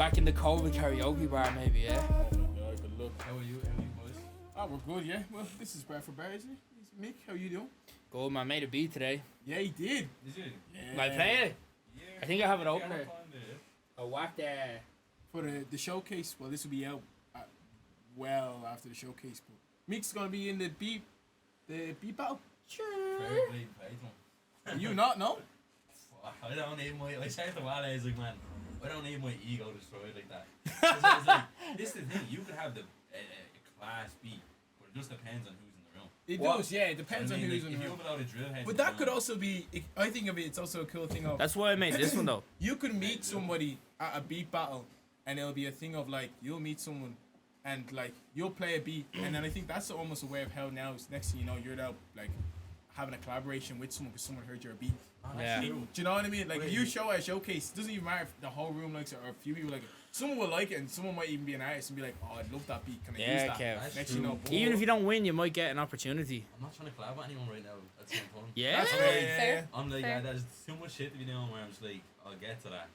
back in the COVID karaoke bar, maybe, yeah. Oh my god, good luck. How are you? How are you boys? Oh, we're good, yeah. Well, this is Bradford Bar, isn't it? Mick, how you doing? Good, man. Made a beat today. Yeah, he did. Did you? Yeah. Will I play it? Yeah. I think I have it Yeah, open I'll there. find it. Oh, what the... For the showcase, well, this will be out well after the showcase, but Mick's gonna be in the beat battle. Fair play, Parental. You not, no? I don't need my. I said to Wale, I was like, man, I don't need my ego destroyed like that. 'Cause I was like, this is the thing. You could have the class beat, but it just depends on who's in the room. It What? does, yeah. It depends I mean, on who's like, in if the you room. have a lot of drill heads. But that could also be. I think of it. It's also a cool thing of That's why I made this one, though. you could meet somebody at a beat battle, and it'll be a thing of like you'll meet someone, and like you'll play a beat, and then I think that's almost a way of how now. Next thing you know, you're now like having a collaboration with someone because someone heard your beat. Yeah. Do you know what I mean? Like if you show at a showcase, it doesn't even matter if the whole room likes it or a few people like it. Someone will like it, and someone might even be an artist and be like, "Oh, I love that beat. Can I use Yeah, that?" Kev. Next you know, Even if you don't win, you might get an opportunity. I'm not trying to collab with anyone right now at the same time. Yeah? That's Fair. I'm like, Fair. there's too much shit to be doing where I'm just like, I'll get to that.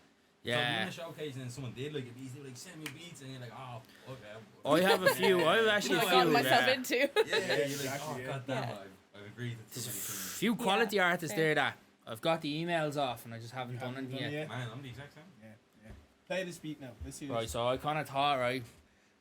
So I'm Yeah. doing a showcase and then someone did like a beat, they were like, send me beats, and you're like, oh, okay. I have a few. I have actually I a got few. myself Yeah. into. Yeah, you're like, exactly, oh, yeah. god damn, Yeah. I've agreed to too many things. Few quality artists fair. there that I've got the emails off and I just haven't done anything yet. Man, I'm the exact same. Yeah, yeah. Play this beat now. Let's see. Right, This. so I kind of thought, right,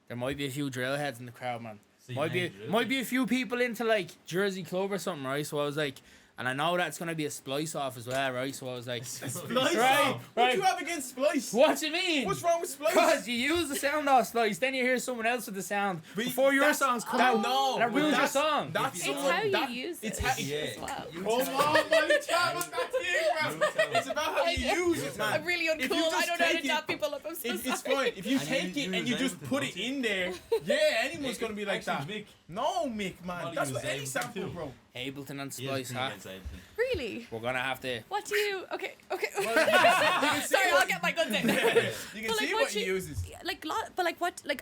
there might be a few drill heads in the crowd, man. See, Might be a few people into like Jersey Club or something, right? So I was like, and I know that's gonna be a splice off as well, right? So I was like, Splice. Right, What right. do you have against Splice? what you mean? What's wrong with Splice? Because you use the sound off Splice, then you hear someone else with the sound But before your that's- songs come that- out. no, that but ruins your that's- song. That's It's It's someone- how you that- use it's it how- as well. You Come tell on, me. buddy, chat about that thing, man. It's about how you I know. use it, man. I'm really If you uncool. I just don't know how take to it- dap people up. I'm so It's sorry. fine. If you And take you it and you use just Ableton, put don't it you? in there, yeah, anyone's gonna be like that. Actually, Mick, No, Mick, man. Molly That's was what any Ableton sample, too. bro. Ableton and he is Splice, pretty huh? against Ableton. Really? We're gonna have to. What do you? Okay. Well, you can see Sorry, what- I'll get my guns in. You can But, see like, what what he you- uses. Like, but like what? Like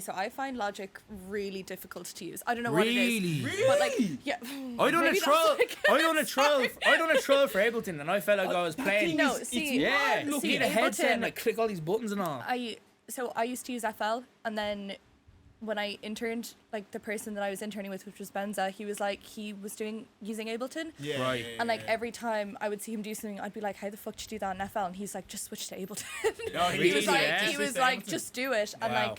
so I find Logic really difficult to use. I don't know what it is. Really? Really? But like, yeah. I done a Maybe troll. that's like- I done a troll. Sorry. I done a troll for Ableton, and I felt like I was playing. No, It's see, Yeah, mad look, looking. need a headset Ableton- and like click all these buttons and all. I used to use FL, and then when I interned, like the person that I was interning with, which was Benza, he was using Ableton. Yeah, Right. And like every time I would see him do something, I'd be like, "How the fuck did you do that in FL?" And he's like, "Just switch to Ableton." No, he was Really? like, Yeah. he was like, "Just do it." And Wow.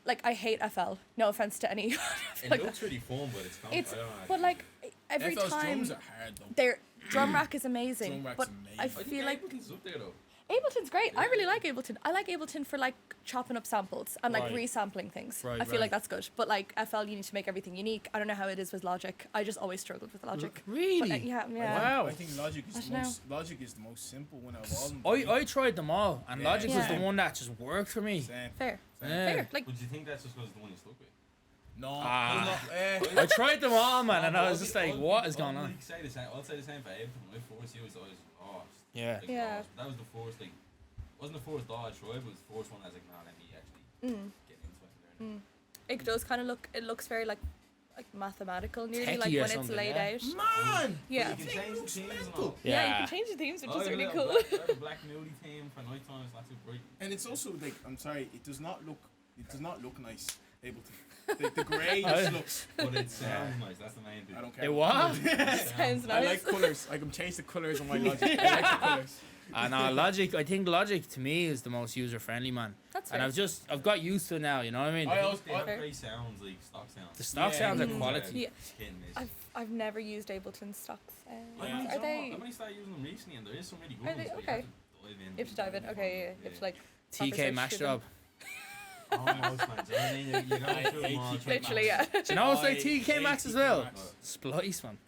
like I hate FL. No offense to any. It like, looks really fun, but it's fun. it's I don't know. but like every FL's time drums are hard though. their drum rack is amazing, Drum rack's but amazing. I I I think feel like Ableton's up there though. Ableton's great. I really like Ableton. I like Ableton for like chopping up samples and like Right. resampling things. Right, I feel right. like that's good. But like FL, you need to make everything unique. I don't know how it is with Logic. I just always struggled with Logic. Really? But, yeah. Wow. I think Logic is I the don't most simple one of all. of them. I tried them all, and Yeah. Logic was the Yeah. one that just worked for me. Same. Fair. Yeah. Fair. Like But do you think that's just because it's the one you stuck with? No, Ah. it's not, I tried them all, man, and I I'll was be- just like, I'll what be- is going I'll on? like say the same. I'll say the same for Ableton. When I first used it, I was Yeah. Like, Yeah. DAWS. That was the first like. Wasn't the first DAW I tried, but it was the first one I was like, nah, let me actually get into it. And learn it. it does kind of look. It looks very like mathematical, nearly Techie like or when it's something, laid yeah. out. man. Yeah. You can change the themes and mental. all. Yeah, you can change the themes, which Oh, is I have a really little cool. Black, I have a black moody theme for night time. It's not too bright. And it's also like I'm sorry, it does not look nice. Ableton. The grey just looks. But it sounds nice. That's the main thing. I don't care. It what? Sounds I nice. like colours. I can change the colours on my Logic. I like the colours. And Logic, I think Logic to me is the most user friendly, man. That's And fair. I've got used to it now. You know what I mean? I always- They have I- great sounds, like stock sounds. The stock Yeah. sounds are Mm. quality. Yeah. It's hit and miss. I've never used Ableton stocks. Yeah. Are they? I've only started using them recently, and there is some really good Are ones. they? but Okay. You You have to dive in. Okay, yeah. You have to like. proper TK search Mash through them. Job. Almost, man. Do you know what I mean? You're going I through them hate all. TK Literally, yeah. Do you know it's like I TK hate Maxx as TK well? Maxx. Splice, man.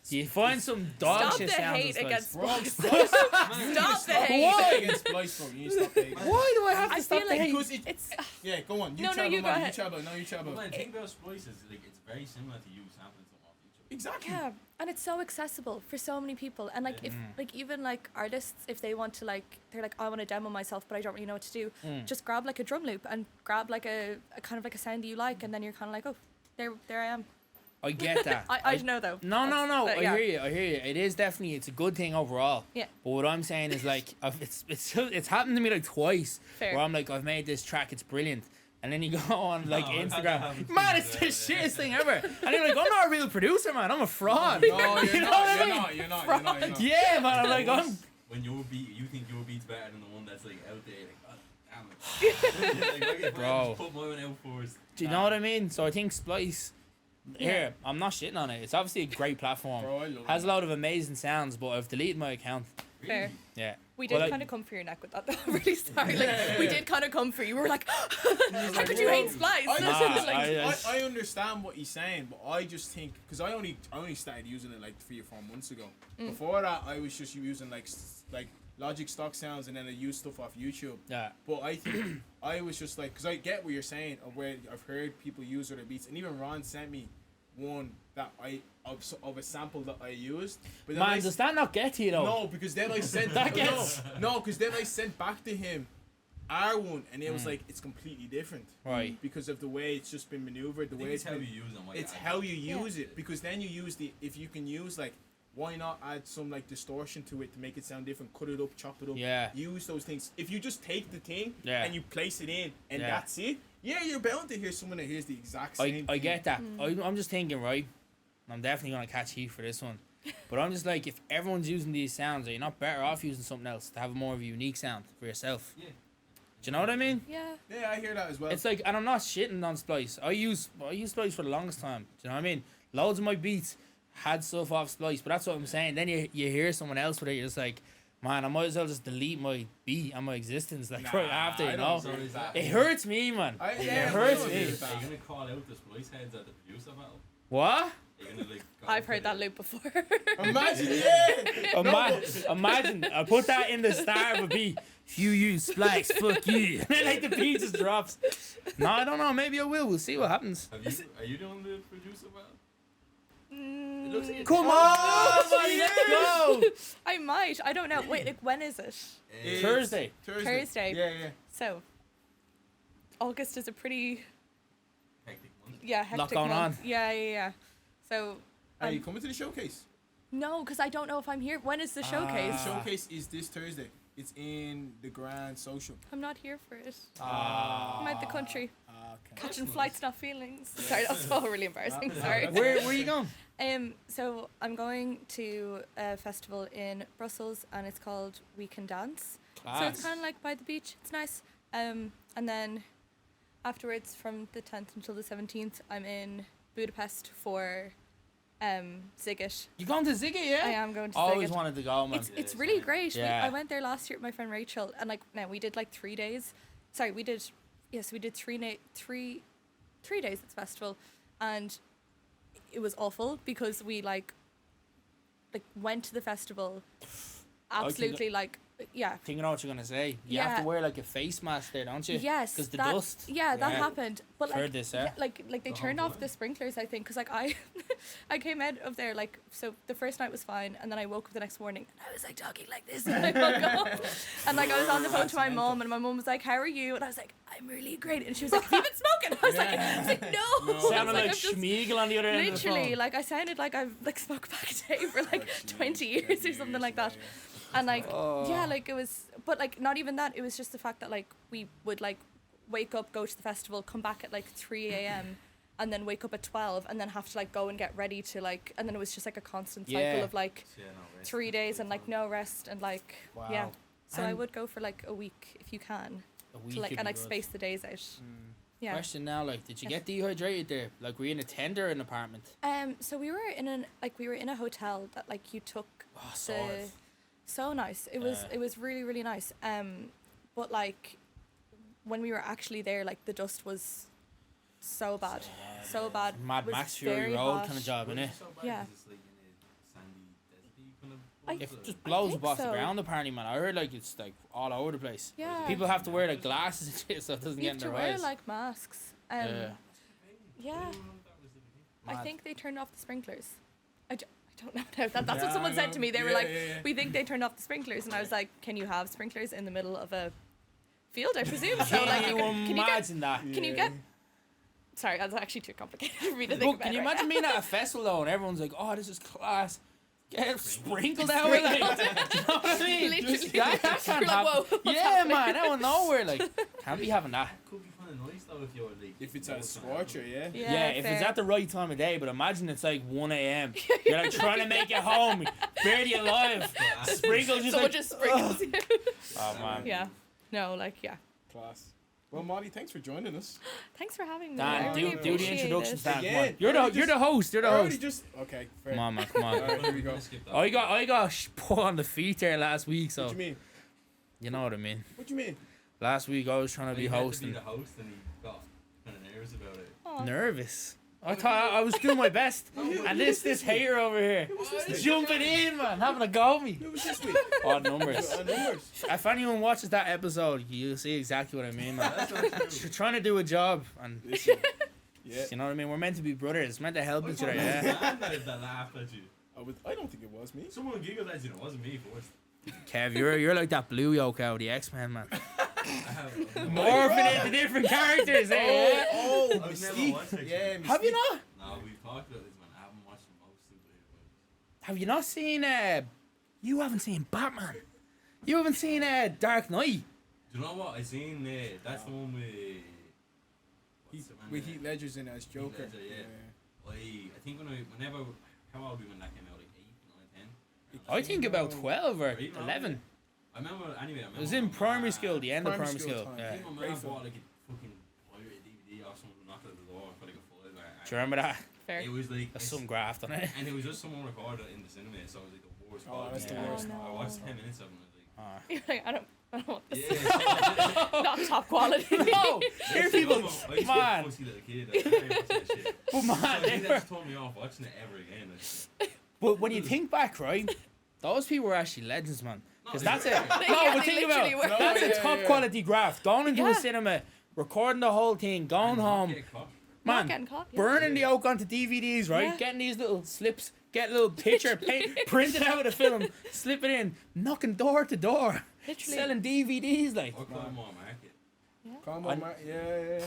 Do you find some dog Stop shit the sounds hate in against Splice? Bro, Splice. Splice. You need to Stop the stop hate. Why? against Splice, bro. You need to stop the hate. Why do I have to I stop feel the like hate? Because It's Yeah, go on. You No, no, travel, you go man. You ahead. travel. No, you travel. But the thing about Splice is like it's very similar to you sampling something off each other. Exactly. yeah, and it's so accessible for so many people. And like if like even like artists, if they want to like they're like I want to demo myself, but I don't really know what to do. Just grab like a drum loop and grab like a kind of like a sound that you like, and then you're kind of like, oh, there I am. I get that. I don't know though. No, That's- yeah. I hear you. It is definitely, it's a good thing overall. Yeah. But what I'm saying is like, it's happened to me like twice. Fair. Where I'm like, I've made this track, it's brilliant. And then you go on like No, that Instagram, happens to man, me it's as the well. shittest thing ever. And you're like, I'm not a real producer, man. I'm a fraud. No, you're You know what I mean? not. You're not. Yeah, man. I'm like, I'm. When your beat, you think your beat's better than the one that's like out there, like, God damn it. Like, Bro. just put mine out first. Do you know what I mean? So I think Splice. Here, I'm not shitting on it. It's obviously a great platform. Bro, I love Has it. a lot of amazing sounds, but I've deleted my account. Fair. Yeah. We Well, did like- kind of come for your neck with that though. I'm really sorry. Like, we did kind of come for you. We were like, how could you hate Splice? I, Nah, just, I understand what he's saying, but I just think because I only started using it like 3 or 4 months ago. Before that, I was just using like Logic stock sounds, and then I used stuff off YouTube. Yeah. But I think I was just like, because I get what you're saying of where I've heard people use other beats, and even Ron sent me one that of a sample that I used. But then Man, does that not get to you though? no, because then I sent That gets- no, because then I sent back to him our one, and it was like it's completely different, Right. Because of the way it's just been maneuvered, the I think way it's it's how been, you use them. it's how you use it. Because then you use if you can use like, why not add some like distortion to it to make it sound different? Cut it up, chop it up. Yeah. Use those things. If you just take the thing Yeah. and you place it in, and Yeah. that's it. Yeah, you're bound to hear someone that hears the exact same. I thing. get that. I'm just thinking, right? I'm definitely gonna catch heat for this one. But I'm just like, if everyone's using these sounds, are you not better off using something else to have more of a unique sound for yourself? Yeah. Do you know what I mean? Yeah. Yeah, I hear that as well. It's like, and I'm not shitting on Splice. I use Splice for the longest time. Do you know what I mean? Loads of my beats had stuff off Splice, but that's what I'm saying. Then you hear someone else with it, you're just like, man, I might as well just delete my beat and my existence like right after, I you don't know? agree with that. It hurts me, man. Yeah, it I hurts don't agree me. with that. Are you gonna call out the Splice heads at the producer battle? What? Are you gonna like? go I've for heard the- that loop before. Imagine, yeah. Imagine, I put that in the start of a beat. If you use Splice, fuck you. And then like the beat just drops. No, I don't know. Maybe I will. We'll see what happens. Are you doing the producer battle? Mm, It looks like it's Come on, buddy, let's go. I might. I don't know. Wait, like, when is it? Thursday. Thursday. Yeah. So, August is a pretty Hectic month. hectic Lot going month. on. Yeah. So, Are you coming to the showcase? no, because I don't know if I'm here. When is the showcase? The showcase is this Thursday. It's in the Grand Social. I'm not here for it. Ah. I'm out the country. Okay. Catching flights, not feelings. Sorry, that's all really embarrassing. Sorry. Where are you going? So I'm going to a festival in Brussels, and it's called We Can Dance. So it's kind of like by the beach. It's nice. And then afterwards, from the 10th until the 17th, I'm in Budapest for Ziggit. You going to Ziggy, yeah? I am going to Always Ziggit. wanted to go, man. It's really great. Yeah. I went there last year with my friend Rachel, and like now we did like 3 days. Sorry, we did 3 days at the festival, and it was awful because we like went to the festival absolutely Thinking of what you're going to say. You have Yeah. to wear like a face mask there, don't you? yes, Because the that, dust. yeah, that happened, but like Heard this, eh? like they The turned whole off time? the sprinklers, I think, because like I I came out of there like, so the first night was fine, and then I woke up the next morning and I was like talking like this when I woke up, and like I was on the phone to my mom, and my mom was like, how are you? And I was like, I'm really great. And she was like, have you been smoking? I was like no. No. I was Sounded like "I've just Schmeagol on the other end of the literally phone. like I sounded like I've like smoked back a day for like 20 years or something like that. And like yeah, like it was, but like not even that, it was just the fact that like we would like wake up, go to the festival, come back at like 3 a.m. and then wake up at 12 and then have to like go and get ready to like, and then it was just like a constant cycle Yeah. of like Yeah, no, rest 3 is days good and like fun. no rest and like yeah. Wow. So I And- would go for like a week if you can A week to like could and be like good. space the days out. Yeah. Question now, like, did you Yes. get dehydrated there? Like, were you in a tent or an apartment? So we were in a hotel that like you took Oh, the sorry. so nice. It was really, really nice. But like when we were actually there, like the dust was so bad. So bad. Mad It was Max Fury very Road hot. kind of job, innit? So bad, Yeah. is it's like in a sandy, deserty kind of I- place, It or- just blows think up off the so. ground, apparently, man. I heard like it's like all over the place. Yeah. People have to wear like glasses and shit so it doesn't You get have in to their wear eyes. like masks. Yeah. Yeah. I didn't know that was the thing. I Mad. think they turned off the sprinklers. I don't know now. That's Yeah, what someone I said know. to me. They were Yeah, like, yeah, yeah. we think they turned off the sprinklers, and I was like, can you have sprinklers in the middle of a field? I presume so. Like, Can you can you get imagine that? Can you get Sorry, that's actually too complicated for me to think Look, about. can you right imagine now. being at a festival though, and everyone's like, "Oh, this is class." Get sprinkled out with like, you know what I mean? Literally. That can't You're like, happen. whoa, what's Yeah, happening? man, out of nowhere, like, can't be having that. Could be kind of nice though if you're like. If it's at a scorcher, yeah. Yeah, if it's fair. at the right time of day, but imagine it's like 1 a.m. You're like trying to make it home, barely alive. Sprinkle just Someone like, just sprinkles you. oh man. Yeah. No, like, yeah. Class. Well, Molly, thanks for joining us. Thanks for having me. Dan, I really do the appreciate introduction, it. Dan. Come on. Again. You're Already the host. You're the Already host. just okay. Fair. Come on, man. Come on. Alright, here we go. I got put on the feet there last week, so What do you mean? you know what I mean. What do you mean? Last week I was trying to be hosting. the host and he got kind of nervous about it. Aw. Nervous. I thought I was doing my best, and this hater over here jumping in, man, having a go at me. Who was this week? Odd numbers. Numbers. If anyone watches that episode, you'll see exactly what I mean, man. That's not true. You're trying to do a job, and Listen. Yeah. you know what I mean. We're meant to be brothers, meant to help each other. Yeah. That laughed at you. I don't think it was me. Someone giggled at you. It wasn't me first. Kev, you're like that blue yoke out of the X-Men, man. I have. Morphing into different characters. Eh? Oh, I've never Mystique. watched it. Yeah, Have you Mystique. not? No, we've talked about this, man. I haven't watched most superhero movies. Have you not seen? You haven't seen Batman. You haven't seen Dark Knight. Do you know what? I seen that's the one with. What's the man With there? Heath Ledger's in as Joker. Ledger, yeah. I think whenever how old were we when that came out? Like 8, 9, 10. I think about 12 or Right, 11. I remember anyway. It was in primary school, the end of Primary primary school school. time. Yeah. I think my Great mum film. bought like a fucking pirated DVD or something, knocked at the door for like a $5. Do you remember that? Fair. It was like There's some graft on it. and it was just someone recorded in the cinema, so it was like the worst. Oh, that's the quality. worst. I Oh, watched no. 10 minutes of it. And I was like, Ah. You're like, I don't want this. yeah. Not top quality. No, here people, I used to be a man. pussy little kid. I couldn't watch that shit. But man, So they that were, just told me off watching it ever again. Like, but when you think back, right, those people were actually legends, man. Because that's it. Yeah, No, they but think about literally were. that's a Yeah, top yeah. quality graft. Going into a Yeah. cinema, recording the whole thing, going home, Get caught. Not man, getting caught. Yeah. burning the oak onto DVDs, right? Yeah. Getting these little slips, get a little picture, paint, print it out of the film, slip it in, knocking door to door, Literally. selling DVDs, like. Or Common Market. Come on, man. Yeah.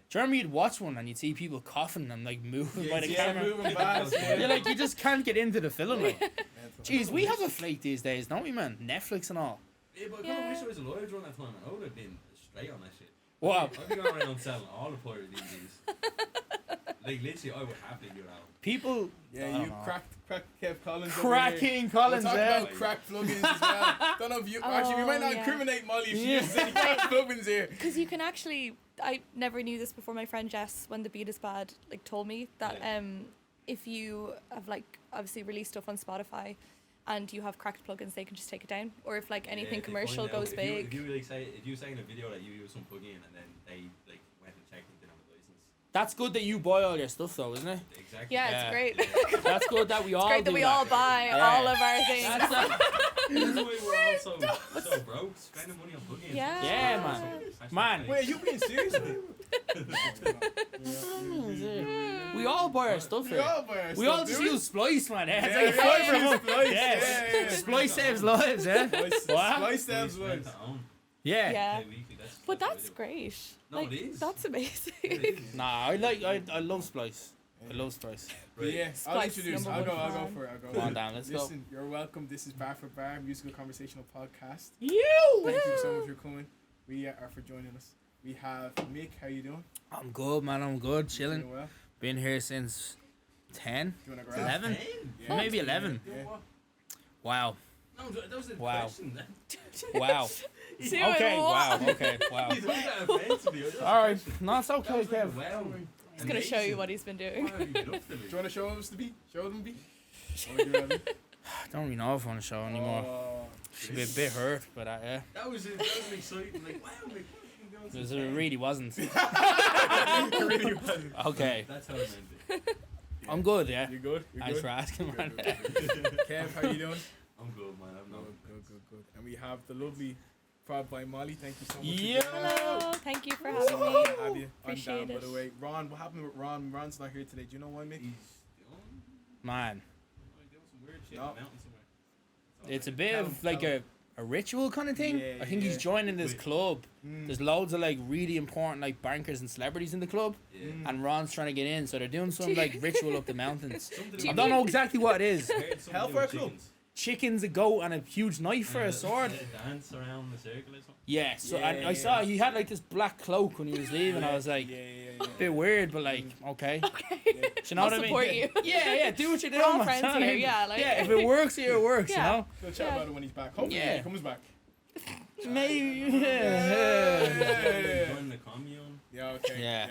Do you remember you'd watch one and you'd see people coughing and like moving by the Yeah, camera? moving fast. You're Yeah. like, you just can't get into the film. Like. Jeez, we have a flake these days, don't we, man? Netflix and all. Yeah, but I kind Yeah. of wish I was alive during that time, and I would have been straight on that shit. What? I'd be going around selling all the pirate DVDs. Like, literally, I would happily do that. People. I Yeah, don't you know. cracked Kev Collins. over Crack here. King We'll Collins, talk yeah. about crack plugins as well. Don't know if you actually we might not Oh, yeah. incriminate Molly if she Yeah. uses any crack plugins here. Because you can actually, I never knew this before. My friend Jess, when the beat is bad, like told me that Yeah. if you have like obviously released stuff on Spotify, and you have cracked plugins, they can just take it down. Or if like anything Yeah, they commercial find out. goes If you- big, If you like say in a video that you use some plugin and then they like went and checked and didn't have a license. That's good that you buy all your stuff, though, isn't it? Exactly. yeah, Yeah. it's great. Yeah. That's good that we all Great that do we all buy Yeah. all of our things. That's not- That's why we're all so broke, spending money on plugins. Yeah. Yeah, man. Wait, are you being serious? we all buy our stuff We here. all buy our We stuff, all just do we? use Splice, man. Yeah, it's Yeah, like yeah, $5 a yeah, month. Splice, Yes. yeah, yeah. Splice saves lives, yeah. Splice, What? Splice saves Rent lives. to own. Yeah. Yeah. Pay weekly, But what that's I do. great. No, like, it is. That's amazing. It is. Nah, I love Splice. I love Splice. But yeah, I'll Splice introduce. number I'll one go fan. for it. I'll go Come on, for it. Dan, let's go. Listen, you're welcome. This is Bar for Bar, musical conversational podcast. You! Thank you so much for coming. We are for joining us. We have Mick. How you doing? I'm good, man. I'm good. Chilling. Doing well. Been here since 10, Do you wanna grab? 11. Yeah. Maybe 11. Yeah. Wow. No, that was a Wow. question. Wow. Doing Okay, wow. what? Okay, wow. You took that offensively. Alright, no, it's okay, That was like, Kev. wow. He's gonna show you what he's been doing. Why have you been up to me? Do you want to show us the beat? Show them the beat. Oh, do that, I don't really know if I want to show anymore. Oh. Should be a bit hurt by that, yeah. That was exciting. Like, wow, like, Because it really wasn't. It really wasn't. Okay. That's how I meant it. I'm good, yeah. You good? You Thanks good? for asking, Good, man. good, good. Kev, how you doing? I'm good, man. I'm not. Good. And we have the lovely prod by Molly. Thank you so much. Yeah. For joining us. Hello, thank you for So having happy me. to have you. Appreciate I'm down, by it. the way. Ron, what happened with Ron? Ron's not here today. Do you know why, Mick? He's Man, doing some weird shit No. in the mountains somewhere. it's a bit of like a a ritual kind of thing. Yeah, I think he's yeah. joining this Wait. club. There's loads of like really important like bankers and celebrities in the club, Yeah. and Ron's trying to get in. So they're doing some like ritual up the mountains. Something I don't know exactly what it is. Hellfire Club. Chickens, a goat, and a huge knife for a sword. Dance around the circle or something. Yeah. So Yeah, I saw he had like this black cloak when he was leaving. I was like, yeah. a bit weird, but like okay. Okay. Do you know I'll what I mean? support you. Yeah, do what you're doing. We're all man. friends Do you know what I here, mean? yeah, like- yeah, if it works, it works. Yeah. You We'll chat Yeah. about it when he's back. Hopefully Yeah. he comes back. know. Maybe. Yeah. Join the commune. Yeah, okay. Yeah.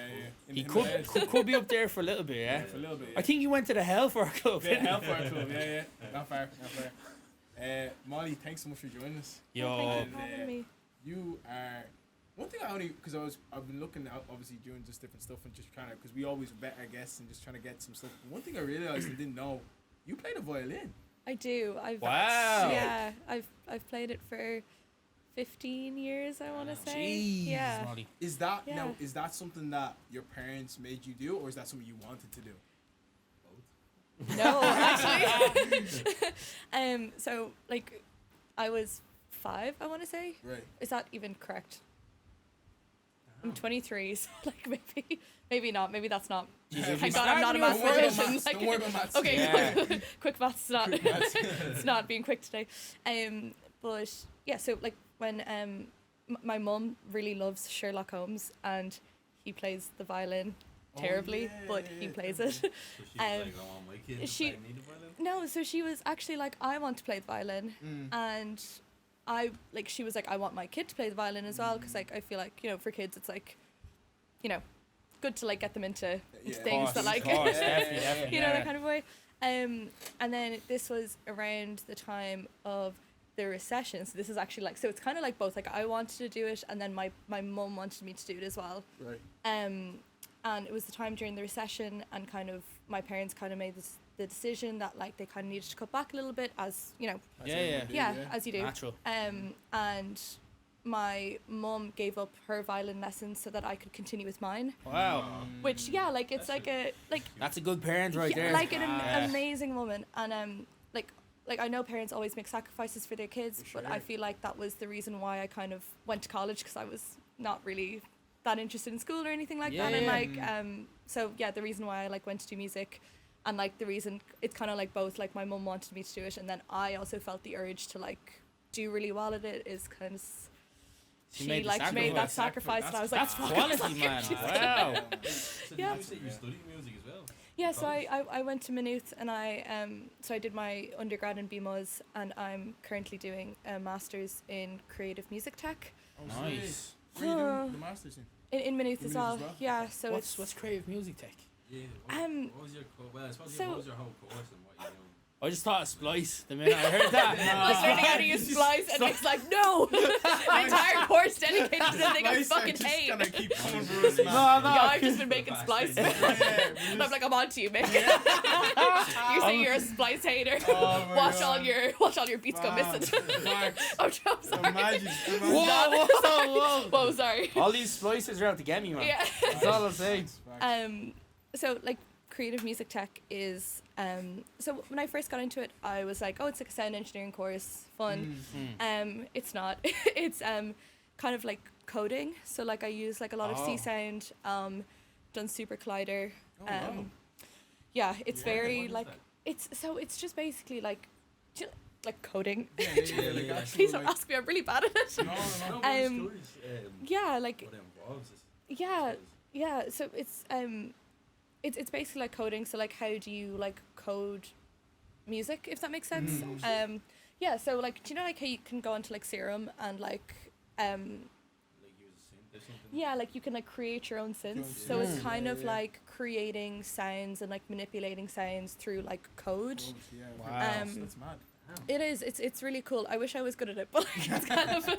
In He the could, Himalayas. could be up there for a little bit, yeah. For a little bit. I think he went to the Hellfire Club. Yeah, Hellfire Club. Yeah. Not far. Molly, thanks so much for joining us. Yo. Thank you for having me. You are one thing I only because I've been looking out obviously doing just different stuff and just trying to because we always vet our guests and just trying to get some stuff. One thing I realized and didn't know, you played a violin. I do. Wow. Yeah, I've played it for 15 years. I want to say. Jeez, Yeah. Molly. Is that Yeah. now? Is that something that your parents made you do, or is that something you wanted to do? No, actually. So like, I was 5. I want to say. Right. Is that even correct? I'm 23, so like maybe not. Maybe that's not. Jesus, Thank we God I'm not a Don't worry about mathematician. maths. Like, Don't worry about maths. okay, Yeah. quick maths. Not. Quick maths. It's not being quick today. But yeah, so like when my mum really loves Sherlock Holmes and he plays the violin Oh, terribly, yeah, but yeah, he yeah. plays it. So she's like, I want my kid to she- play me the violin. No, so she was actually like, I want to play the violin, and I like she was like, I want my kid to play the violin as well, because like I feel like, you know, for kids it's like, you know, good to like get them into Yeah. things that like definitely, you know, that kind of way. And then this was around the time of the recession. So this is actually like, so it's kind of like both. Like I wanted to do it, and then my mum wanted me to do it as well. Right. And it was the time during the recession, and kind of my parents kind of made the decision that like they kind of needed to cut back a little bit, as you know, Yeah. as you do. Natural. And my mum gave up her violin lessons so that I could continue with mine. Wow. Which like it's That's like a like That's a good parent right yeah, there. like an Yeah. amazing woman. And like I know parents always make sacrifices for their kids, For but I sure. feel like that was the reason why I kind of went to college, because I was not really that interested in school or anything like that. And Yeah. like so yeah, the reason why I like went to do music, and like the reason it's kind of like both, like my mum wanted me to do it, and then I also felt the urge to like do really well at it, is kind of She she made the like made that sacrifice. sacrifice, and I was like, That's fuck, quality, man. Wow. So Yeah. you said you studied music as well. yeah. So College? I went to Maynooth, and I did my undergrad in BMUS, and I'm currently doing a master's in creative music tech Nice. Where are you doing the masters in? in Maynooth as Maynooth well. as well? Yeah. So What's creative music tech? Yeah. What was your well, I suppose so- what was your whole course and what you doing? I just thought of Splice the minute I heard that. like learning how to use Splice, and it's like, no, my entire course dedicated to the thing I fucking just hate. gonna keep coming for us, man. No, Yeah, I've just been making Splice. Yeah, And I'm like, I'm on to you, man. You say you're a Splice hater. Oh my watch God. all your beats go missing. Facts. I'm sorry. Imagine. Whoa, whoa. Whoa, sorry. All these splices are out to get me, man. Yeah. That's all I'm saying. So like creative music tech is so when I first got into it, I was like, oh, it's like a sound engineering course, fun. It's not. It's kind of like coding. So like I use like a lot of C Oh. sound, done Super Collider. Oh, wow. Yeah, it's Yeah, very what is like that? it's just basically like like coding. Yeah, like Yeah. actual, Please don't like, ask me. I'm really bad at it. no, no, no. No, but Um, stories, Yeah, like what it involves is yeah. Yeah, so it's basically like coding. So like, how do you like code music, if that makes sense? Yeah. So like, do you know like how you can go onto like Serum and like like use a synth or something. yeah, like you can like create your own synths. own So it's synths, kind yeah, of yeah. like creating sounds and like manipulating sounds through like code. Yeah, Wow. that's mad. It is. It's really cool. I wish I was good at it, but like, it's kind of.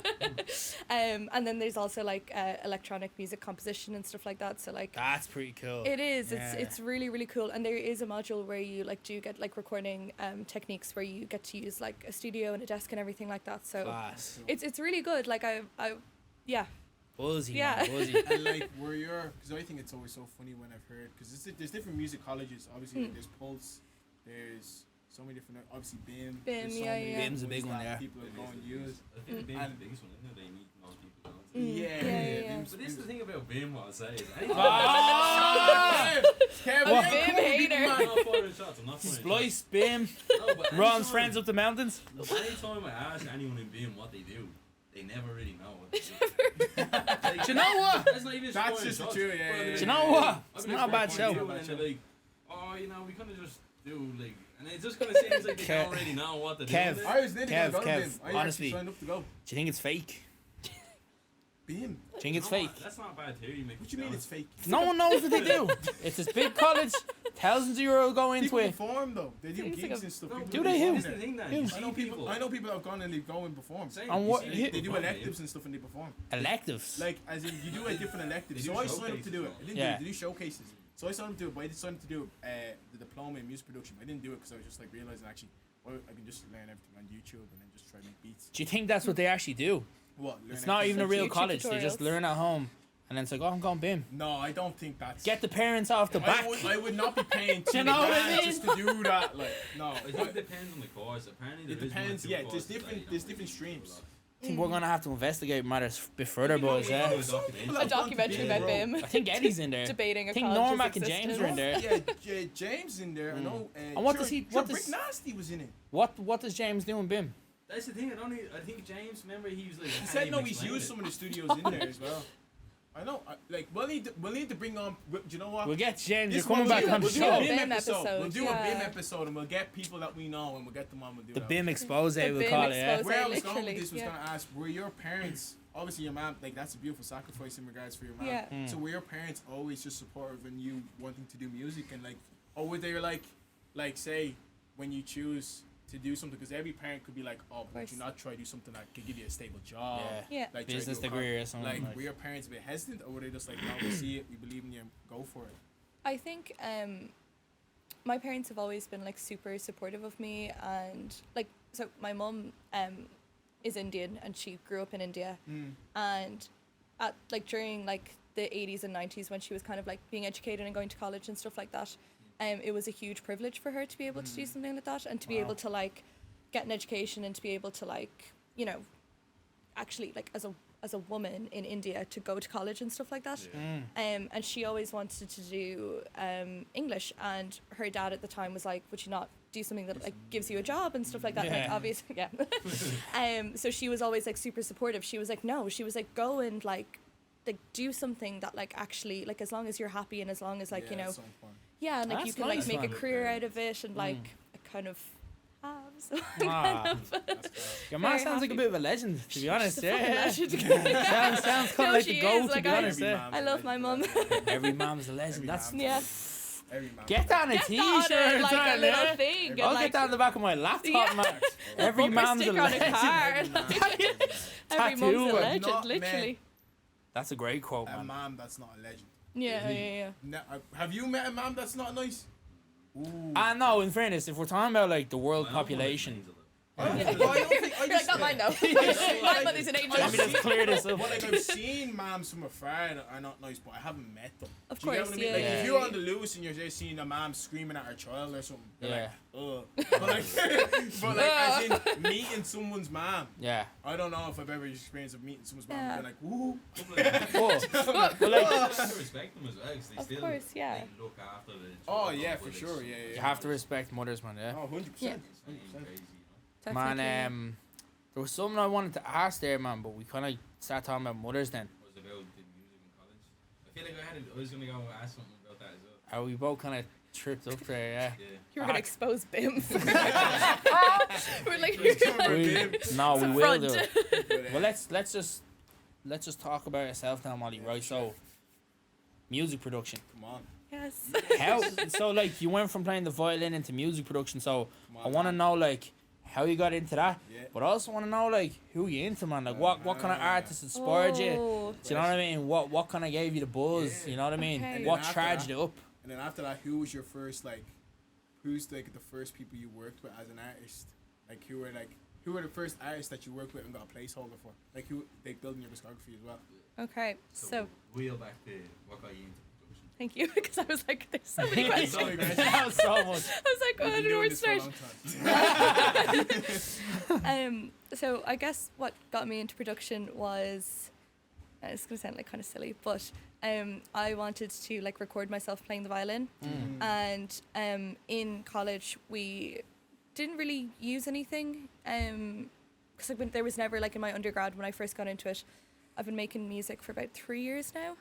And then there's also like electronic music composition and stuff like that. So like. That's pretty cool. It is. Yeah. It's really really cool, and there is a module where you like do get like recording techniques where you get to use like a studio and a desk and everything like that. So Class. it's really good. Like I yeah. Buzzy, Yeah. man, buzzy. And like, where you're, because I think it's always so funny when I've heard, because there's different music colleges. Obviously, like, there's Pulse, there's so many different. Obviously, BIM. BIM, there's so yeah, many yeah. BIM's a big ones one, that yeah. People are going to use. I think BIM's And- the biggest one, isn't it? They need most people on. Yeah. But this is the thing about BIM, what I say is Kev, What? BIM hater. I'm not firing shots, I'm not firing Splice, BIM, shots. No, but Ron's anytime- friends up the mountains. Anytime I ask anyone in BIM what they do, they never really know what they do. Like, Do you know what? That's not even That's firing just the shots. truth, yeah, But yeah, I'll be yeah. Do you like, know what? I'll It's be not a like, bad "What show." do you do?" And they're like, oh, we kind of just do, like, and it just kind of seems like they Kev. don't really know what to do. Kev. with it. I was nearly going to go to Kev, BIM. I honestly. actually signed up to go. Do you think it's fake? BIM. Do you think it's You know fake? what? That's not a bad theory. What do you mean it's fake? No one knows what they do. It's this big college, thousands of euro go into People it. perform though. They do Seems like gigs a- and stuff. No, People Do they? perform Who? This is there. the thing then. Who? You I see know people that have gone and they go and perform. Same. And You what- see he- people They do perform, electives and stuff and they perform. Electives. Like, as in, you do a different elective. They So do I signed up to do it. showcases, I didn't Yeah. do it. They do showcases. So I signed up to do it, but I decided to do the diploma in music production. I didn't do it because I was just like realizing actually, well, I can just learn everything on YouTube and then just try to make beats. Do you think that's what they actually do? What? Learn It's not everything? even a real YouTube college. They just tutorials. learn at home, and then it's like, oh, I'm going BIM. No, I don't think that's. Get the parents off the back. I would not be paying You $2 know what I mean? just to do that. Like, no. I think it depends on the course. Apparently, there It is one or depends. two Yeah, courses that you don't there's really different do a streams. lot. I think we're gonna have to investigate matters a bit further, boys. Yeah. Yeah. A documentary about BIM. I think Eddie's in there. Debating I a think college's Normac and James are in existence. there. Yeah, James in there. I know. And what does he- what Brick does- Nasty was in it. What does James do in BIM? That's the thing. I think James. Remember, he was like. He said no. He's used some of the studios in there as well. I know. Like we'll need to bring on. Do you know what? We'll get James. You're This coming one back on the we'll do a show. BIM BIM episode. episode, We'll do a yeah. BIM episode and we'll get people that we know and we'll get them on. We'll do The that. BIM expose, The we'll BIM call it. Yeah. expose. Where I was going Literally, with this was yeah. gonna ask, were your parents, obviously your mom, like that's a beautiful sacrifice in regards for your mom. Yeah. Mm. So were your parents always just supportive in you wanting to do music and like, or were they like say when you choose to do something, because every parent could be like, oh, but would you course. not try to do something that could give you a stable job? Yeah. Yeah. Like try to Business do a degree or something. Like, like- were your parents a bit hesitant, or were they just like, no, we see it, we believe in you, go for it? I think my parents have always been like super supportive of me, and like, so my mum is Indian and she grew up in India, and at like during like the 80s and 90s when she was kind of like being educated and going to college and stuff like that, it was a huge privilege for her to be able to do something like that and to be able to like get an education and to be able to like, you know, actually like as a woman in India to go to college and stuff like that. Mm. And she always wanted to do English, and her dad at the time was like, would you not do something that like gives you a job and stuff like that? Like Yeah. obviously, yeah. So she was always like super supportive. She was like, no, she was like, go and like do something that like actually like, as long as you're happy and as long as like, you know, it's so fun. yeah, and like you That's can like nice, make a man. career out of it and like a kind of have. So Ah. That's cool. Your mom Very sounds like a happy. bit of a legend, to be honest. She's a fucking Yeah. legend. sounds kind No, of like she the is, goat, to like, be I- honest. Every Yeah. mom's I a love my legend. mum. Every mom's a legend. Every That's mom's Yeah. Every mom's get a that on a Get that on t-shirt. it, like a son, little yeah. thing. And I'll like, get that on the back of my laptop, Yeah. man. Every bumper mom's a sticker on a legend. car. legend. Every Tattoo mum's a and legend, not literally. That's a great quote, A man. mom that's not a legend. Yeah, yeah. Have you met a mom that's not nice? Ooh. I know, in fairness, if we're talking about like the world population, I don't think I You're like, just, not mine, no. like- My mother's an angel. let me just clear this up. But like I've seen moms from afar that are not nice, but I haven't met them. Of Do you get course, what I mean? yeah. Like yeah. if you're on the loose and you're just seeing a mom screaming at her child or something, you're Yeah. like, ugh. But like as in meeting someone's mom. Yeah. I don't know if I've ever experienced of meeting someone's mom Yeah. and being like, ooh. But like, You have to respect them as well, because they Of still course, yeah. they look after the Oh child yeah, before for they sure. s- Yeah, yeah. you have to respect mothers, man. Yeah. Oh, 100%. Yeah. 100%. It's crazy, you know? Man, Definitely. there was something I wanted to ask there, man, but we kind of started talking about mothers then. Was about the music in college. I feel like I was gonna go ask something about that as well. How we both kind of tripped up there, yeah. Yeah. You were gonna Ah. expose BIM. We're like, No, we It's a will front. do. it. But, Well, let's just talk about yourself now, Molly. Right? So, music production. come on. yes. How? So, like, you went from playing the violin into music production. So, Come I on, want to man. know like how you got into that, Yeah. but I also want to know like who you into, man. Like, what kind of artists inspired you? Oh. Do you know what I mean? What kind of gave you the buzz? Yeah. You know what I mean? Okay. What And then charged after you up? And then after that, who was your first who's like the first people you worked with as an artist? Who were the first artists that you worked with and got a placeholder for? Who they built in your discography as well? Okay, so wheel back to what got you into production. Thank you, because I was like, there's so many questions. Sorry, guys. That was so much. I was like, oh, I We've don't know been where doing to this for a start. long time. So I guess what got me into production was, it's gonna sound like kind of silly, but I wanted to like record myself playing the violin, and in college we didn't really use anything, because there was never like in my undergrad when I first got into it. I've been making music for about 3 years now.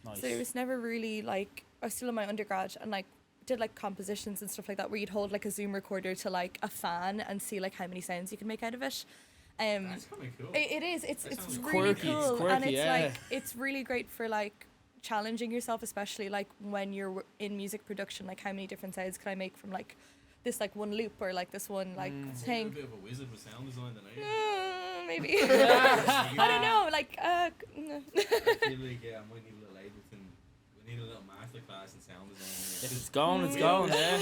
Nice. So it was never really like, I was still in my undergrad and like did like compositions and stuff like that where you'd hold like a Zoom recorder to like a fan and see like how many sounds you can make out of it. That's kind of cool. It is. It's sounds really quirky. It's cool, quirky, and it's yeah. like it's really great for like challenging yourself, especially like when you're in music production. Like how many different sounds can I make from like this like one loop or like this one like You're a thing? bit of a wizard with sound design, then, Maybe. I don't know. Like I feel like I might need a little Ableton. We need a little masterclass in sound design. If it's going, it's going, yeah.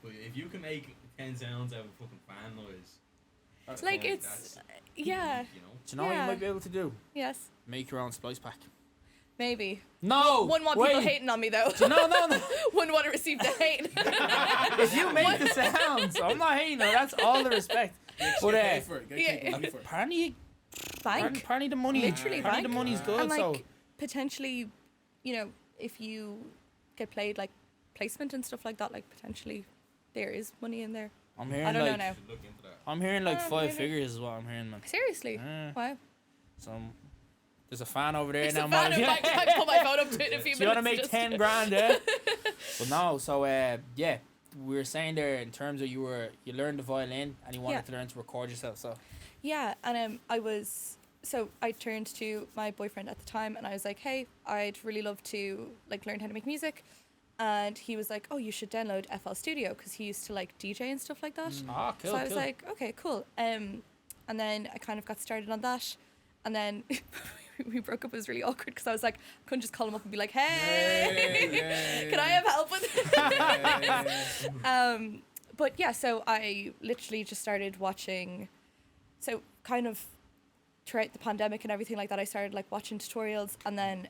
But if you can make 10 sounds out of fucking fan noise, It's like then it's that's yeah. peak, you know. Do you know what you Yeah. might be able to do? Yes. Make your own splice pack. Maybe. No! Wouldn't want people hating on me though. No. Wouldn't want to receive the hate. If you make the sounds, I'm not hating. No, that's all the respect. But Pay for it. Get yeah. people to pay for it. Bank. apparently the money, Literally apparently the bank. money's good. And like so potentially, you know, if you get played like placement and stuff like that, like potentially there is money in there. I'm hearing I don't know like now. Should look into that. I'm hearing like 5 maybe. figures is what I'm hearing, man. Seriously. Yeah. Wow. So there's a fan over there There's now. a fan man. of mine. I put my phone up to it in a few So you want to minutes. make just- 10 grand, yeah? But no, so yeah, we were saying there in terms of you learned the violin and you wanted Yeah. to learn to record yourself. So Yeah, and I turned to my boyfriend at the time and I was like, hey, I'd really love to like learn how to make music. And he was like, oh, you should download FL Studio because he used to like DJ and stuff like that. cool. So I was cool. like, okay, cool. And then I kind of got started on that. And then we broke up. It was really awkward because I was like, I couldn't just call him up and be like, hey, can I have help with this? But yeah, so I literally just started watching. So kind of throughout the pandemic and everything like that, I started like watching tutorials, and then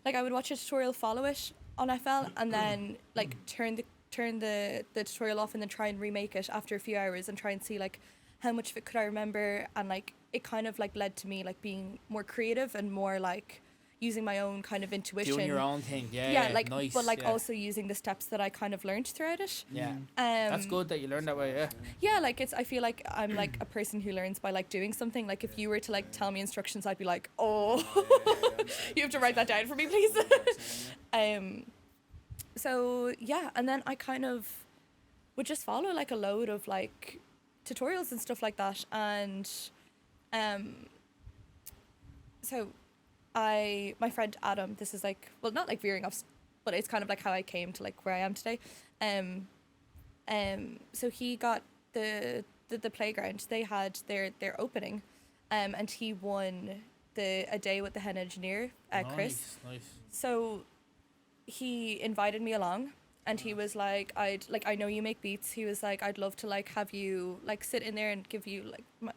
like I would watch a tutorial, follow it on FL, and then like turn the tutorial off, and then try and remake it after a few hours and try and see like how much of it could I remember, and like it kind of like led to me like being more creative and more like using my own kind of intuition. Doing your own thing, yeah. Yeah, like nice, but like yeah. also using the steps that I kind of learned throughout it. Yeah, that's good that you learned that way. Yeah. Yeah, like I feel like I'm like a person who learns by like doing something. Like if you were to like tell me instructions, I'd be like, oh, you have to write that down for me, please. So yeah, and then I kind of would just follow like a load of like tutorials and stuff like that, and so my friend Adam, this is like, well, not like veering off, but it's kind of like how I came to like where I am today. So he got the playground. They had their opening, and he won a day with the head engineer, Chris. Nice. So he invited me along, and he was like, I know you make beats. He was like, I'd love to like have you like sit in there and give you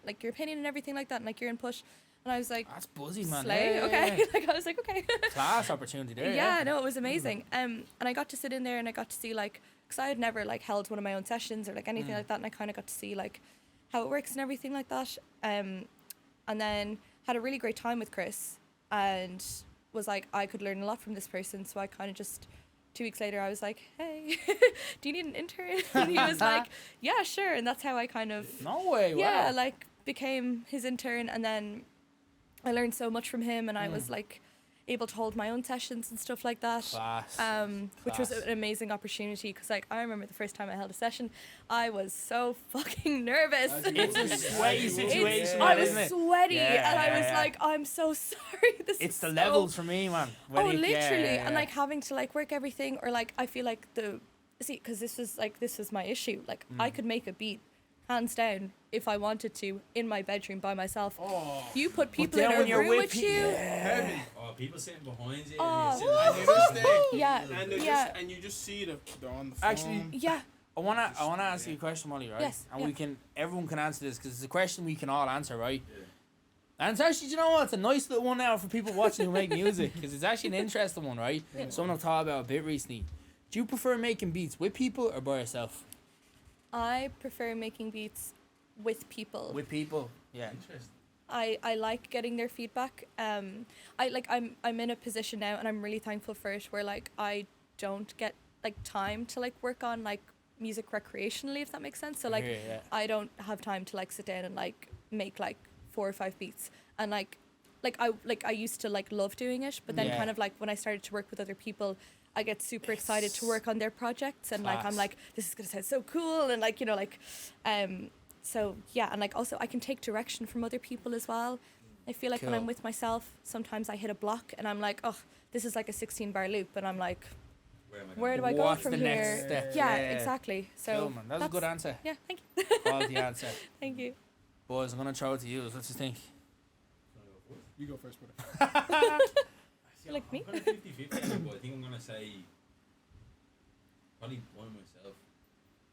like your opinion and everything like that, and like your input. And I was like, That's buzzy, man. slay, Yeah, okay. yeah. Like I was like, okay. Class opportunity there. Yeah, no, it was amazing. And I got to sit in there and I got to see like, because I had never like held one of my own sessions or like anything like that, and I kind of got to see like how it works and everything like that. And then had a really great time with Chris, and was like, I could learn a lot from this person. So I kind of just 2 weeks later, I was like, hey, do you need an intern? And he was like, yeah, sure. And that's how I kind of No way. yeah, Wow. like became his intern, and then I learned so much from him, and I was like able to hold my own sessions and stuff like that. Class. Which was Class. an amazing opportunity, because like I remember the first time I held a session, I was so fucking nervous. It's a sweaty situation, I man, was isn't it? sweaty, Yeah, and I yeah, was yeah. like, I'm so sorry. This It's is the so levels for me, man. When oh, it- literally, yeah. and like having to like work everything, or like I feel like because this was my issue. Like I could make a beat, hands down, if I wanted to, in my bedroom by myself. Oh, You put people then in when a you're room with with you. heavy. Oh, people sitting behind you. Oh. And you're And you just stay. Yeah, And they're yeah. just, and you just see they're on the phone. Actually, Yeah, I wanna ask you a question, Molly, right? Yes, And yeah. everyone can answer this because it's a question we can all answer, right? Yeah. And it's actually, you know what? It's a nice little one now for people watching who make music, because it's actually an interesting one, right? Yeah. Something I've thought about a bit recently. Do you prefer making beats with people or by yourself? I prefer making beats with people. With people, yeah. Interesting. I like getting their feedback. I'm in a position now, and I'm really thankful for it, where like I don't get like time to like work on like music recreationally, if that makes sense. So like Yeah. I don't have time to like sit down and like make like 4 or 5 beats, and like I used to like love doing it, but then Yeah. kind of like when I started to work with other people, I get super excited to work on their projects, and like I'm Class. like, this is gonna sound so cool, and like, you know, like so yeah, and like also I can take direction from other people as well. I feel like when Cool. I'm with myself, sometimes I hit a block and I'm like, oh, this is like a 16-bar loop, and I'm like, where do I go What's from the here? next step? Yeah, exactly. So Cool, man. That was a good answer. Yeah, thank you. Quality answer. Thank you. Boys, I'm going to throw it to you. What do you think? You go first, brother. Like me? I'm kind of 50-50 on it, but I think I'm gonna say probably one myself,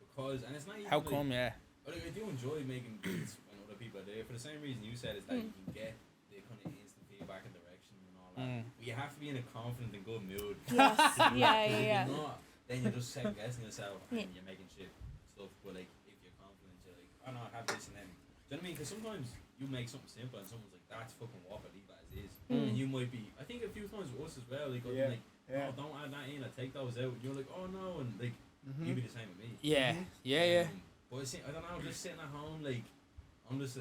because and it's not even How like, come, yeah? But I do enjoy making beats when other people are there for the same reason you said, is that you can get the kind of instant feedback and direction and all that. But you have to be in a confident and good mood. Yes. to do Yeah, that, 'cause yeah, If you're not, then you're just second guessing yourself and Yeah. you're making shit stuff. But like if you're confident, you're like, oh no, I have this, and then do you know what I mean? Because sometimes you make something simple and someone's like, that's fucking whopper, leave that as is. And you might be, I think a few times with us as well, like, Yeah. oh, don't add that in, I take those out. You're like, oh no, and like you'd be the same with me. Yeah. Yeah. But I don't know, just sitting at home, like, I'm so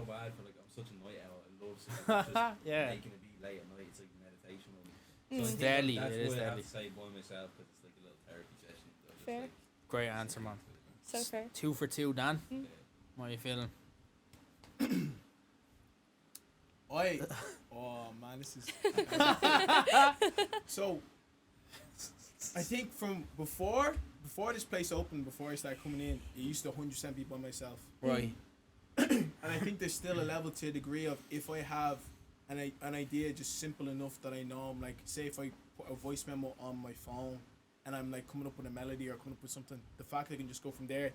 bad for, like, I'm such a night owl. I love sitting just Yeah. making a beat late at night. It's like meditation. So It's I think deadly, That's it is why I have deadly. to say by myself, because it's like a little therapy session. So just, Fair. like, Great answer, man. So fair. 2 for 2, Dan. yeah. What are you feeling? Oh man, this is. So, I think from before this place opened, before I started coming in, it used to 100% be by myself. Right. And I think there's still a level to a degree of, if I have an idea just simple enough that I know, I'm like, say if I put a voice memo on my phone and I'm like coming up with a melody or coming up with something, the fact I can just go from there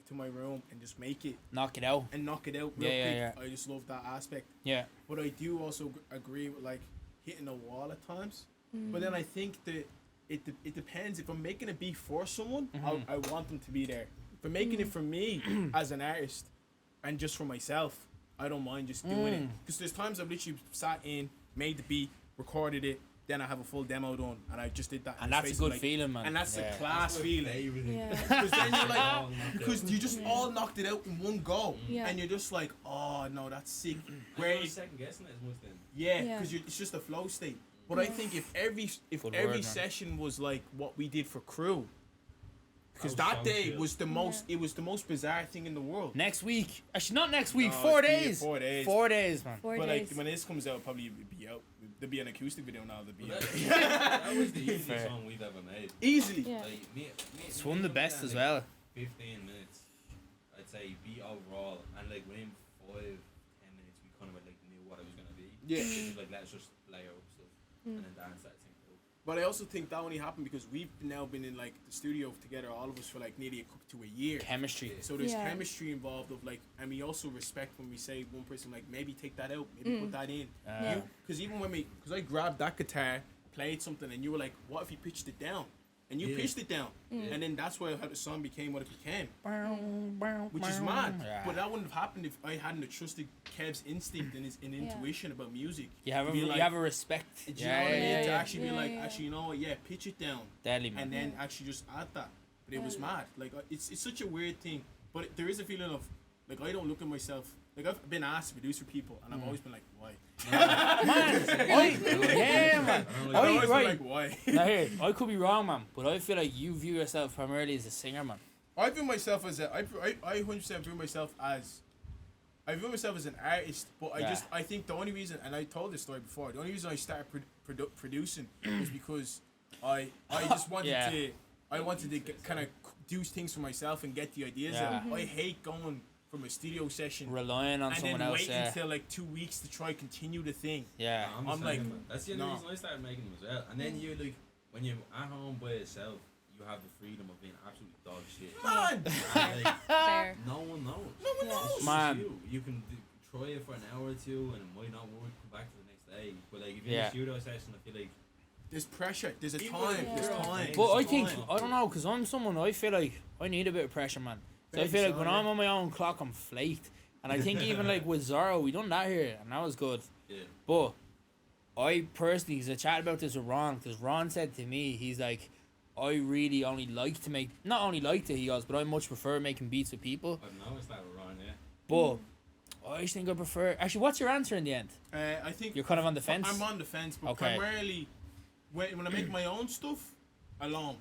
to my room and just make it Knock it out. and knock it out real Yeah, quick. I just love that aspect. Yeah. But I do also agree with like hitting a wall at times. But then I think that it depends. If I'm making a beat for someone, I want them to be there. If I'm making it for me as an artist and just for myself, I don't mind just doing it. Because there's times I've literally sat in, made the beat, recorded it, then I have a full demo done, and I just did that. in And the that's a space good of, like, feeling, man. And that's Yeah. a class feeling. Yeah. Because then you're like, All knocked out. because you just all knocked it out in one go, Yeah. and you're just like, oh no, that's sick. Where Where are you it- second guessing it as much then? yeah, Yeah. because it's just a flow state. But I think if every Good every word, man. session was like what we did for crew, because That was that so day chill. was the most it was the most bizarre thing in the world. Next week. Actually, not next week. No, 4 it's be days. 4 days. 4 days, man. 4 But days. like when this comes out, probably it'll be out. There'll be an acoustic video now. There'll be Well, out. that was the easiest Fair. song we've ever made. Easily. Yeah. Like, me, It's one of the best as well. 15 minutes, I'd say, beat overall, and like within 5-10 minutes, we kind of like knew what it was gonna be. Yeah. It was like, let's just layer up stuff and then dance that thing up. But I also think that only happened because we've now been in like the studio together, all of us, for like nearly a year. Chemistry. So there's Yeah. chemistry involved of like, and we also respect when we say one person like maybe take that out, maybe put that in. Yeah. Because even when because I grabbed that guitar, played something, and you were like, what if you pitched it down? And you Yeah. pitched it down, and then that's why how the song became what it became, which is Which mad. Yeah. But that wouldn't have happened if I hadn't trusted Kev's instinct and his intuition about music. You have To a be you like- have a respect. Do you know what I mean? yeah, To yeah. actually be Yeah, like, yeah. actually, you know what? Yeah, pitch it down, Deadly, man. and then actually just add that. But it was mad. Like it's such a weird thing. But there is a feeling of like I don't look at myself. Like I've been asked to produce for people, and I've always been like, why? Yeah, man. I've Oi, always been right. like, why? Now here, I could be wrong, man, but I feel like you view yourself primarily as a singer, man. I view myself as I 100% view myself as an artist, but Yeah. I think the only reason, and I told this story before, the only reason I started producing was because I just wanted Yeah. to kind of do things for myself and get the ideas Yeah. out. I hate going from a studio session Relying on and someone then else, waiting yeah. until like 2 weeks to try continue the thing. Yeah. I'm the like, same, man. That's the only no. reason I started making them as well. And then you like, when you're at home by yourself, you have the freedom of being absolutely dog shit. Man, And, like, Fair. no one knows. no one Yeah. knows. It's Man. just you can try it for an hour or two and it might not work, come back to the next day. But like if you're in Yeah. a studio session, I feel like There's pressure. There's a People- time. There's Yeah. time. But I there's think time. I don't know, cause I'm someone I feel like I need a bit of pressure, man. So I Maybe feel like so, when yeah. I'm on my own clock, I'm flaked. And I think even like with Zorro, we done that here, and that was good. yeah. But I personally, cause I chatted about this with Ron, because Ron said to me, he's like, I really only like to make, not only like to, he goes, but I much prefer making beats with people. I've noticed that with Ron, yeah. But I just think I prefer. Actually, what's your answer in the end? I think You're kind of on the fence. I'm on the fence, but Okay. primarily when I make my own stuff alone,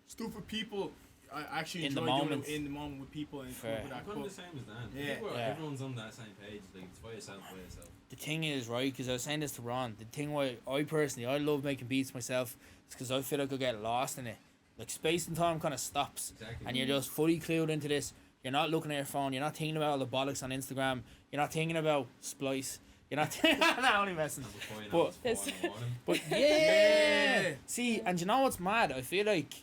stuff with people, I actually In the enjoy doing moment. it in the moment with people and Fair. with I'm that. kind of But the same as Dan. Yeah. I think Yeah. everyone's on that same page. Like it's by yourself, by yourself. The thing is, right, because I was saying this to Ron, the thing why I personally, I love making beats myself, is because I feel like I get lost in it. Like space and time kind of stops, Exactly. and you're just fully clued into this. You're not looking at your phone. You're not thinking about all the bollocks on Instagram. You're not thinking about Splice. You're not. Nah, only messing. Before you know, But- it's 4 in the morning. But yeah. Yeah. See, and you know what's mad? I feel like,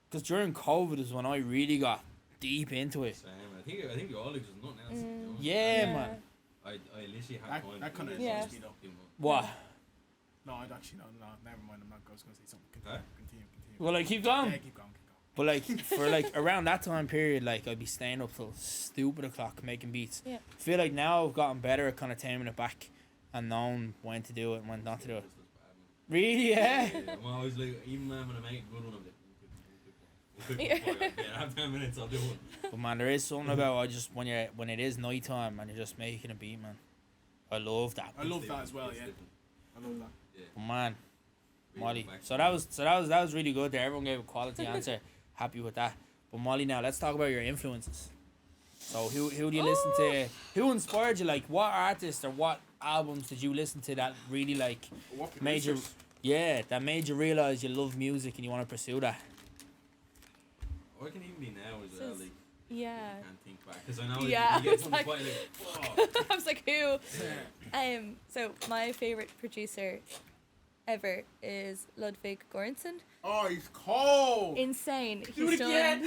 because during COVID is when I really got deep into it. Same. I think we all like there's nothing else. You know? Yeah, man. I literally have that, time. that kind of Yeah. annoys me though. What? No, I'd actually no, never mind. I'm not going to say something. Continue, Huh? continue. Well, like keep going. Yeah, keep going. But like for like around that time period, like I'd be staying up till stupid o'clock making beats. Yeah. I feel like now I've gotten better at kind of taming it back and knowing when to do it and when not to do it. This looks bad, man. Really? Yeah. I'm always like, even man, when I make a good one, I'm like, we'll cook I have 10 minutes, I'll do one. But man, there is something about I just when it is night time and you're just making a beat, man. I love that. I love It's that as well. different, Yeah, it's different. I love that. Yeah. But man, Really Molly. go back So to that was really good there. Everyone gave a quality answer. Happy with that. But Molly, now let's talk about your influences. So who do you listen to? Who inspired you? Like what artists or what albums did you listen to that really like What Major- producers? that made you realize you love music and you want to pursue that? Or it can even be now as This well. is- Like, Yeah. you can't think back. Because I know Yeah, you get it's something like- quite like, whoa. I was like, who? Yeah. So my favorite producer ever is Ludwig Göransson. Oh, he's cold. Insane. Do it He's again.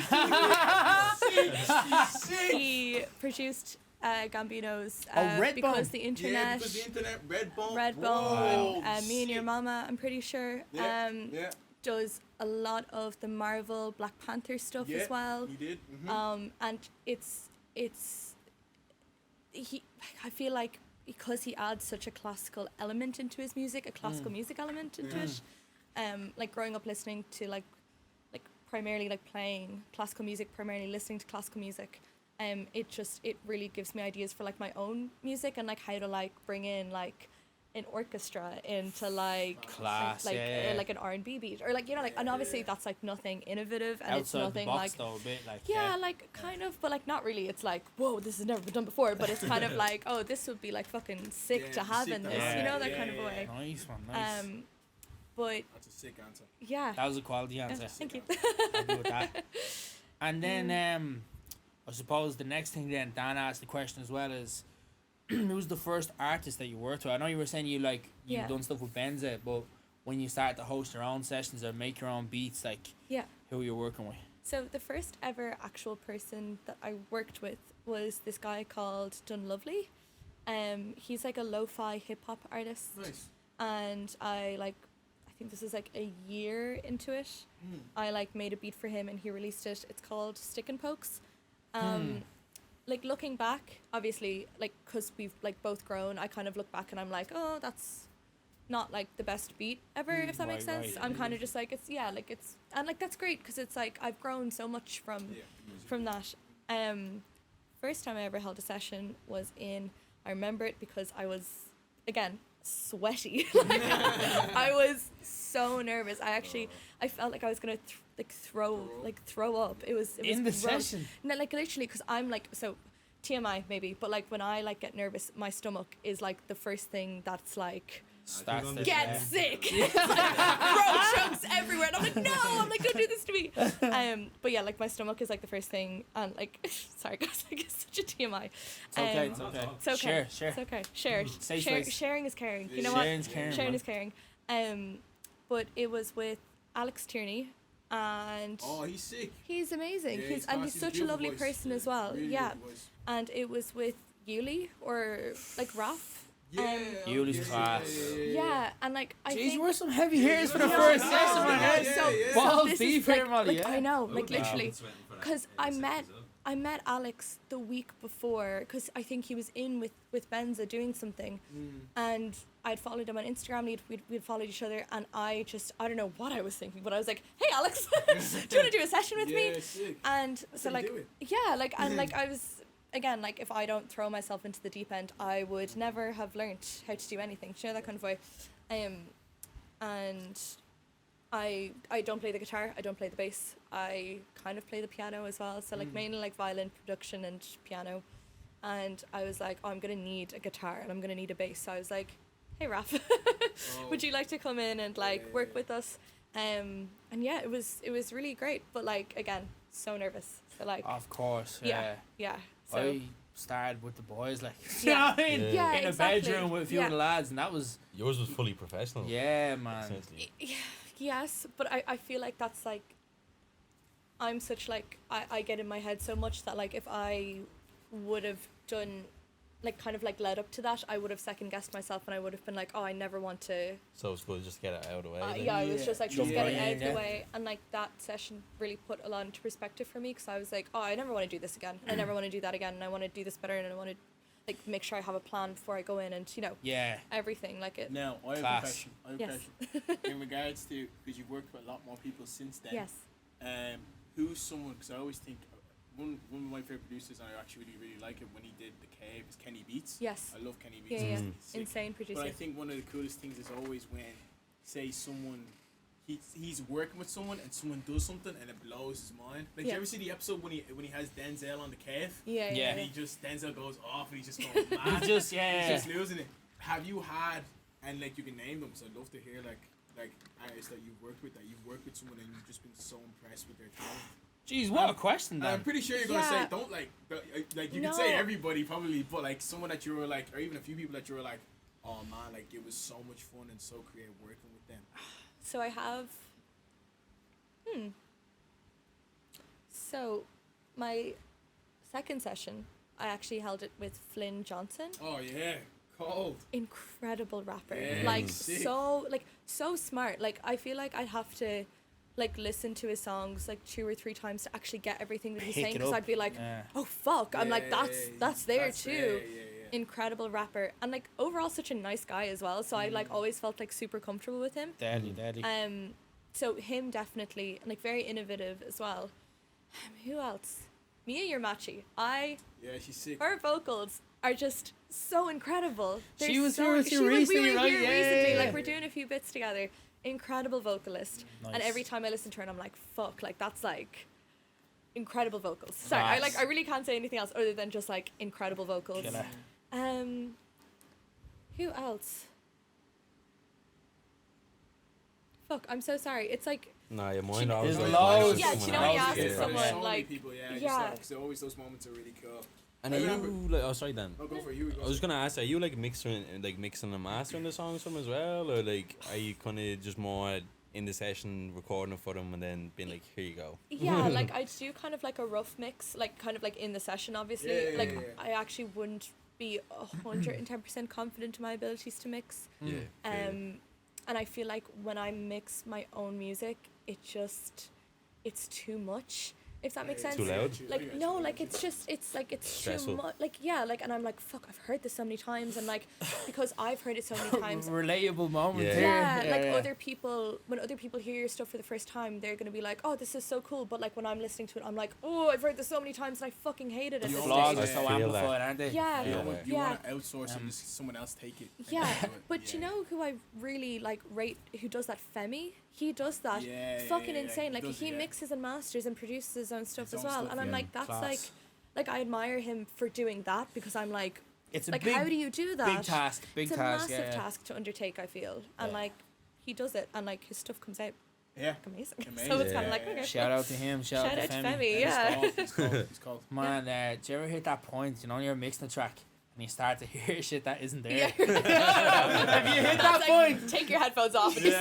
Sick. He produced Gambino's Redbone. Because the Yeah, Internet, because the internet, Redbone. Redbone, Whoa, Me and Your sick. Mama, I'm pretty sure. Yeah, yeah, Does a lot of the Marvel Black Panther stuff yeah. as well. He did. And it's he. I feel like because he adds such a classical element into his music, a classical music element into it. Like growing up listening to like primarily like playing classical music, primarily listening to classical music. It really gives me ideas for like my own music and like how to like bring in like an orchestra into like Class, like yeah. like an R&B beat or like you know like and obviously that's like nothing innovative and it's Outside the nothing box like though, a bit like yeah, like kind of, but like not really. It's like, whoa, this has never been done before. But it's kind of like, oh, this would be like fucking sick Yeah, to have sick in to this, have. you know, that Yeah, kind of yeah, a way. Nice one, nice. But That's a sick answer. yeah, That was a quality yeah, answer. thank you. Happy with that. And then I suppose the next thing then Dan asked the question as well is who's the first artist that you worked with? I know you were saying you've Yeah. done stuff with Benza, but when you start to host your own sessions or make your own beats, like Yeah. who are you working with? So the first ever actual person that I worked with was this guy called Dunlovely. He's like a lo-fi hip hop artist, Nice. and I think this is like a year into it. I like made a beat for him and he released it. It's called Stick and Pokes. Like looking back, obviously, like because we've like both grown, I kind of look back and I'm like, oh, that's not like the best beat ever, if that makes Right, sense. right. I'm kind of just like and like that's great because it's like I've grown so much from that. First time I ever held a session was I remember it because I was again sweaty. I was so nervous. I felt like I was gonna throw up. It was In the gross. session? No, like literally, because I'm like so TMI maybe, but like when I like get nervous, my stomach is like the first thing that's like Starts on to the- get Yeah. sick. It's like throat chunks everywhere, and I'm like, no, I'm like, don't do this to me. But yeah, like my stomach is like the first thing, and like, sorry guys, like it's such a TMI. It's okay, it's okay. It's okay. Share. It's okay. Share. Safe Share space. sharing is caring. You know Sharing's what? caring, Sharing man. is caring. But it was with Alex Tierney, and Oh, he's sick. he's amazing. Yeah, he's class. such a beautiful lovely voice. person as well. Really Yeah. good voice. And it was with Yuli or like Raf. Yuli's class. Yeah, and like I Jeez, think you were some heavy hitters for the No, first no, session, no, man. no, so Balls this deep is here, like, Molly, like yeah. I know, Oh, like yeah. literally, Been sweating for that because in I met Alex the week before because I think he was in with Benza doing something, and I'd followed him on Instagram. We'd followed each other, and I don't know what I was thinking, but I was like, "Hey, Alex, do you want to do a session with me?" Sick. And so how like, you do it. yeah, like and like I was again like if I don't throw myself into the deep end, I would never have learned how to do anything. Do you know that kind of way? And I don't play the guitar. I don't play the bass. I kind of play the piano as well. So like mainly like violin, production, and piano. And I was like, oh, I'm gonna need a guitar and I'm gonna need a bass. So I was like, hey Raph, would you like to come in and like work with us? And yeah, it was really great. But like again, so nervous. So like Of course, yeah. So I started with the boys, like, Yeah. you know what I mean? Yeah, In exactly. a bedroom with a few of the lads, and that was, Yours was fully professional. yeah, man. Essentially. yes, but I feel like that's like I'm such like I get in my head so much that like if I would have done like kind of like led up to that, I would have second guessed myself and I would have been like, oh, I never want to. So it's good just to get it out of the way. then. Yeah, I was just like just Yeah. get it Yeah, out of yeah. the way, and like that session really put a lot into perspective for me because I was like, oh, I never want to do this again. I never want to do that again, and I want to do this better, and I want to like make sure I have a plan before I go in, and you know Yeah. everything like it. Now, I have Class. a question. I have Yes. a question. In regards to, because you've worked with a lot more people since then. Yes. Who's someone, because I always think, one of my favourite producers, and I actually really like him when he did The Cave, is Kenny Beats. Yes. I love Kenny Yeah, Beats. yeah. Mm. He's sick. Insane producer. But I think one of the coolest things is always when, say, someone, he's working with someone and someone does something and it blows his mind. Like, do Yeah. you ever see the episode when he has Denzel on The Cave? Yeah, yeah. Yeah. And Denzel goes off and he's just going mad. He's just, yeah. He's just losing it. Have you had, and like you can name them, so I'd love to hear like artists that you've worked with someone and you've just been so impressed with their talent. Jeez, what a question, And then. I'm pretty sure you're gonna Yeah. say don't like you No. can say everybody probably, but like someone that you were like, or even a few people that you were like, oh man, like it was so much fun and so creative working with them. So I have. So, my second session, I actually held it with Flynn Johnson. Oh yeah, cold. Incredible rapper. Yeah, like sick. so smart. Like I feel like I'd have to like listen to his songs like 2 or 3 times to actually get everything that he's Pick saying it because up. I'd be like, Yeah. oh fuck. I'm like that's there too. Yeah. Incredible rapper and like overall such a nice guy as well. So I like always felt like super comfortable with him. Deadly. So him definitely and like very innovative as well. Who else? Mia Yermachi. Yeah, she's sick. Her vocals are just so incredible. They're She was so, here with she you was, recently, we were right? here Yeah, recently. yeah, Like yeah. we're doing a few bits together. Incredible vocalist. Nice. And every time I listen to her, and I'm like, fuck, like that's like incredible vocals. Sorry, Nice. I really can't say anything else other than just like incredible vocals. Killer. Who else? Fuck, I'm so sorry. It's like Nah, your mind always There's goes loads. back to Yeah, someone you know when you else. ask Yeah. someone, There's so many like, people, yeah. because always those moments are really cool. And I are you remember- like? Oh, sorry, Dan. I'll go for you. I was gonna ask, are you like mixing and mastering the songs from as well, or like are you kind of just more in the session recording it for them and then being like, here you go? yeah, like I do kind of like a rough mix, like kind of like in the session, obviously. Yeah, like yeah. I actually wouldn't be 110% confident in my abilities to mix. Yeah. And I feel like when I mix my own music, it's too much. If that makes sense. Too loud? Like no, like it's too Stressful. much. Like yeah, like and I'm like fuck, I've heard this so many times, and like because I've heard it so many times. Relatable moment Yeah. here. Yeah, like other people, when other people hear your stuff for the first time, they're gonna be like, "Oh, this is so cool." But like when I'm listening to it, I'm like, "Oh, I've heard this so many times, and I fucking hate it." At You this Flaws stage. are so I feel that. amplified, aren't they? Yeah, Yeah. You yeah. want to outsource and just someone else take it. and Yeah, do it. but you Yeah. know who I really like rate? Who does that? Femi. He does that. Yeah, Fucking yeah, insane. he Like does he it, yeah. mixes and masters and produces his own stuff His as own well. stuff, And I'm yeah. like, that's Class. like I admire him for doing that because I'm like, It's a like big, how do you do that? big task. Big it's a task. massive Yeah. task to undertake. I feel, and Yeah. like he does it, and like his stuff comes out Yeah. amazing. Amazing. So it's kind Yeah. of like okay. Shout out to him. Shout out to Femi. Femi. Yeah. He's cold. He's cold. Man, do you ever hit that point? You know, you're mixing a track and you start to hear shit that isn't there. Yeah. Have you hit that That's like, point? take your headphones off and just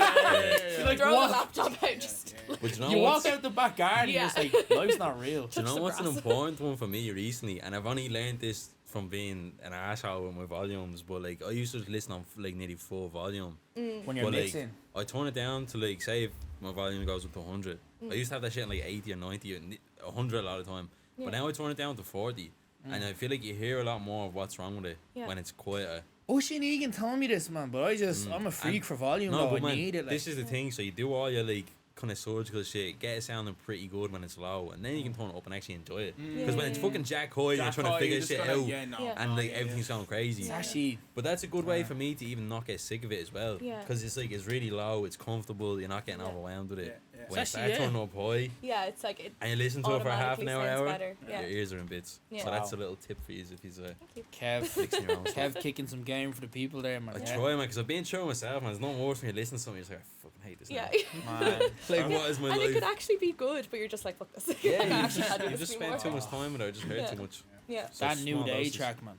You're like, throw what? the laptop out. Just But you know You walk what's, out the back garden Yeah. and you're just like, life's not real. do you know the what's an brass. important one for me recently? And I've only learned this from being an asshole with my volumes, but like I used to listen on like nearly full volume. When you're But like mixing. I turn it down to like say if my volume goes up to 100. I used to have that shit in like 80 or 90 or 100 a lot of the time. Yeah. But now I turn it down to 40. And I feel like you hear a lot more of what's wrong with it Yeah. when it's quieter. Ocean Egan told me this, man, but I'm a freak And- for volume, No, though. but I man, need it. Like, this is the thing. So you do all your like kind of surgical shit, get it sounding pretty good when it's low, and then you can turn it up and actually enjoy it. Because when it's fucking jack high, you're trying to figure shit out, Yeah. and like everything's going crazy. it's actually But that's a good way for me to even not get sick of it as well. Yeah. Because it's like it's really low, it's comfortable, you're not getting Yeah. overwhelmed with it. Yeah, yeah. When you It's start actually, turning up high Yeah, it's like it. and you listen to it for a half an hour, Automatically sounds better, yeah. your ears are in bits. Yeah. So that's a Wow. little tip for you if you're Kev, mixing your own stuff. Kev kicking some game for the people there, man. I Yeah. try, man, because I've been through it myself, man. There's nothing worse when you listen to something, you're just like, I fucking hate this Yeah. now. Man. Like, what is my And it life? could actually be good, but you're just like, fuck this. Yeah, Like, I you actually can't do you this just anymore. spend too much time with it, I just heard Yeah. too much. Yeah. So That new small day doses. track, man.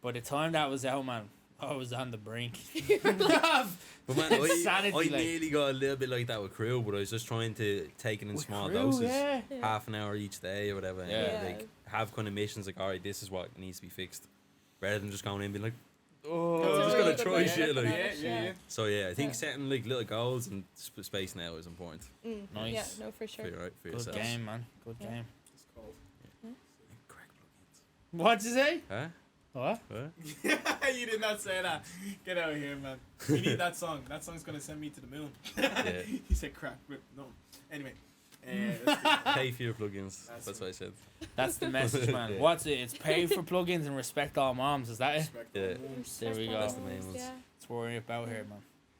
By the time that was out, man, I was on the brink. But man, I Insanity, like- nearly got a little bit like that with Crew, but I was just trying to take it in With small Crew, doses. yeah. Yeah. Half an hour each day or whatever. And Yeah. like have kind of missions like, alright, this is what needs to be fixed. Rather than just going in and being like, That's oh, a I'm just really gonna good try way of shit. looking Like. at it, yeah. So yeah, I think Yeah. setting like little goals and space now is important Nice. Yeah, no, for sure. for, your, for Good yourselves. game, man. Good Yeah. game. It's cold. Crack plugins. What'd you say? Huh? What? What? You did not say that. Get out of here, man. You need that song. That song's gonna send me to the moon. Yeah. He said crack. Rip. No. Anyway. Let's do- Pay for your plugins. That's That's what I said. That's the message, man. Yeah. What's it? It's pay for plugins and respect all moms. Is that it? respect Yeah. all moms. There we go. That's the main ones. Yeah. That's what we're about here,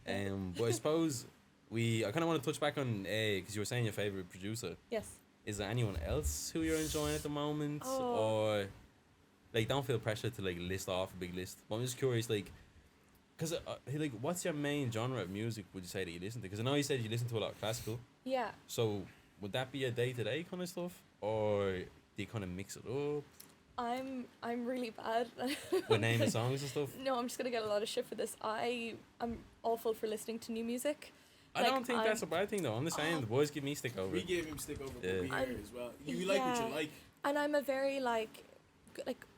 man. But I suppose I kind of want to touch back on because you were saying your favorite producer. Yes. Is there anyone else who you're enjoying at the moment, Oh. or like don't feel pressure to like list off a big list? But I'm just curious, like, cause like, what's your main genre of music? Would you say that you listen to? Because I know you said you listen to a lot of classical. Yeah. So would that be a day-to-day kind of stuff, or do you kind of mix it up I'm really bad. with naming songs and stuff? No, I'm just gonna get a lot of shit for this. I'm awful for listening to new music. I Like, don't think that's a I'm- bad thing though. I'm just saying the boys give me stick over. We gave him stick over, but Yeah. we I'm- here as well. You like what yeah. you like. And I'm a very like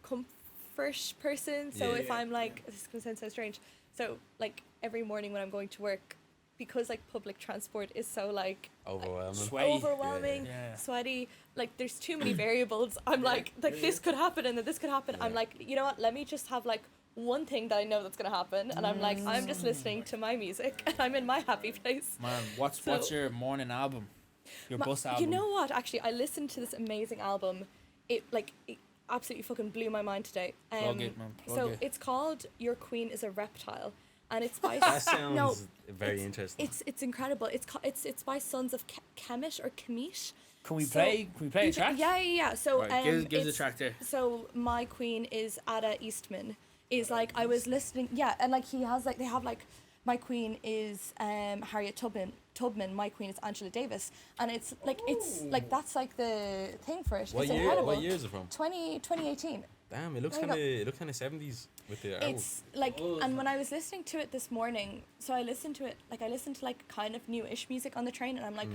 comfort person. So Yeah. if Yeah, I'm like, yeah. this is gonna sound so strange. So like every morning when I'm going to work, because like public transport is so like Overwhelming. Sweaty. overwhelming, Yeah. sweaty. Like there's too many variables. I'm like this could happen and then this could happen. I'm Yeah. like, you know what? Let me just have like one thing that I know that's gonna happen, and I'm like, I'm just listening to my music, and I'm in my happy place. Man, what's So- your morning album? Your Ma- bus album? You know what? Actually, I listened to this amazing album. It absolutely fucking blew my mind today. Plug it, man. Plug So it. it's called "Your Queen Is a Reptile," and it's by That sounds no, very interesting. it's incredible. It's by Sons of Kemet or Kemet. Can we so- play a track? Yeah. So Right, give us a it's- track there. So my queen is Ada Eastman. Is like I was listening, yeah, and like he has like they have like my queen is Harriet Tubman, my queen is Angela Davis, and it's like that's like the thing for it. What It's year? incredible. What year is it from? 2018. Damn, it looks There you kind of 70s with the owl. It's like, and when I was listening to it this morning, so I listened to like kind of new-ish music on the train, and I'm like,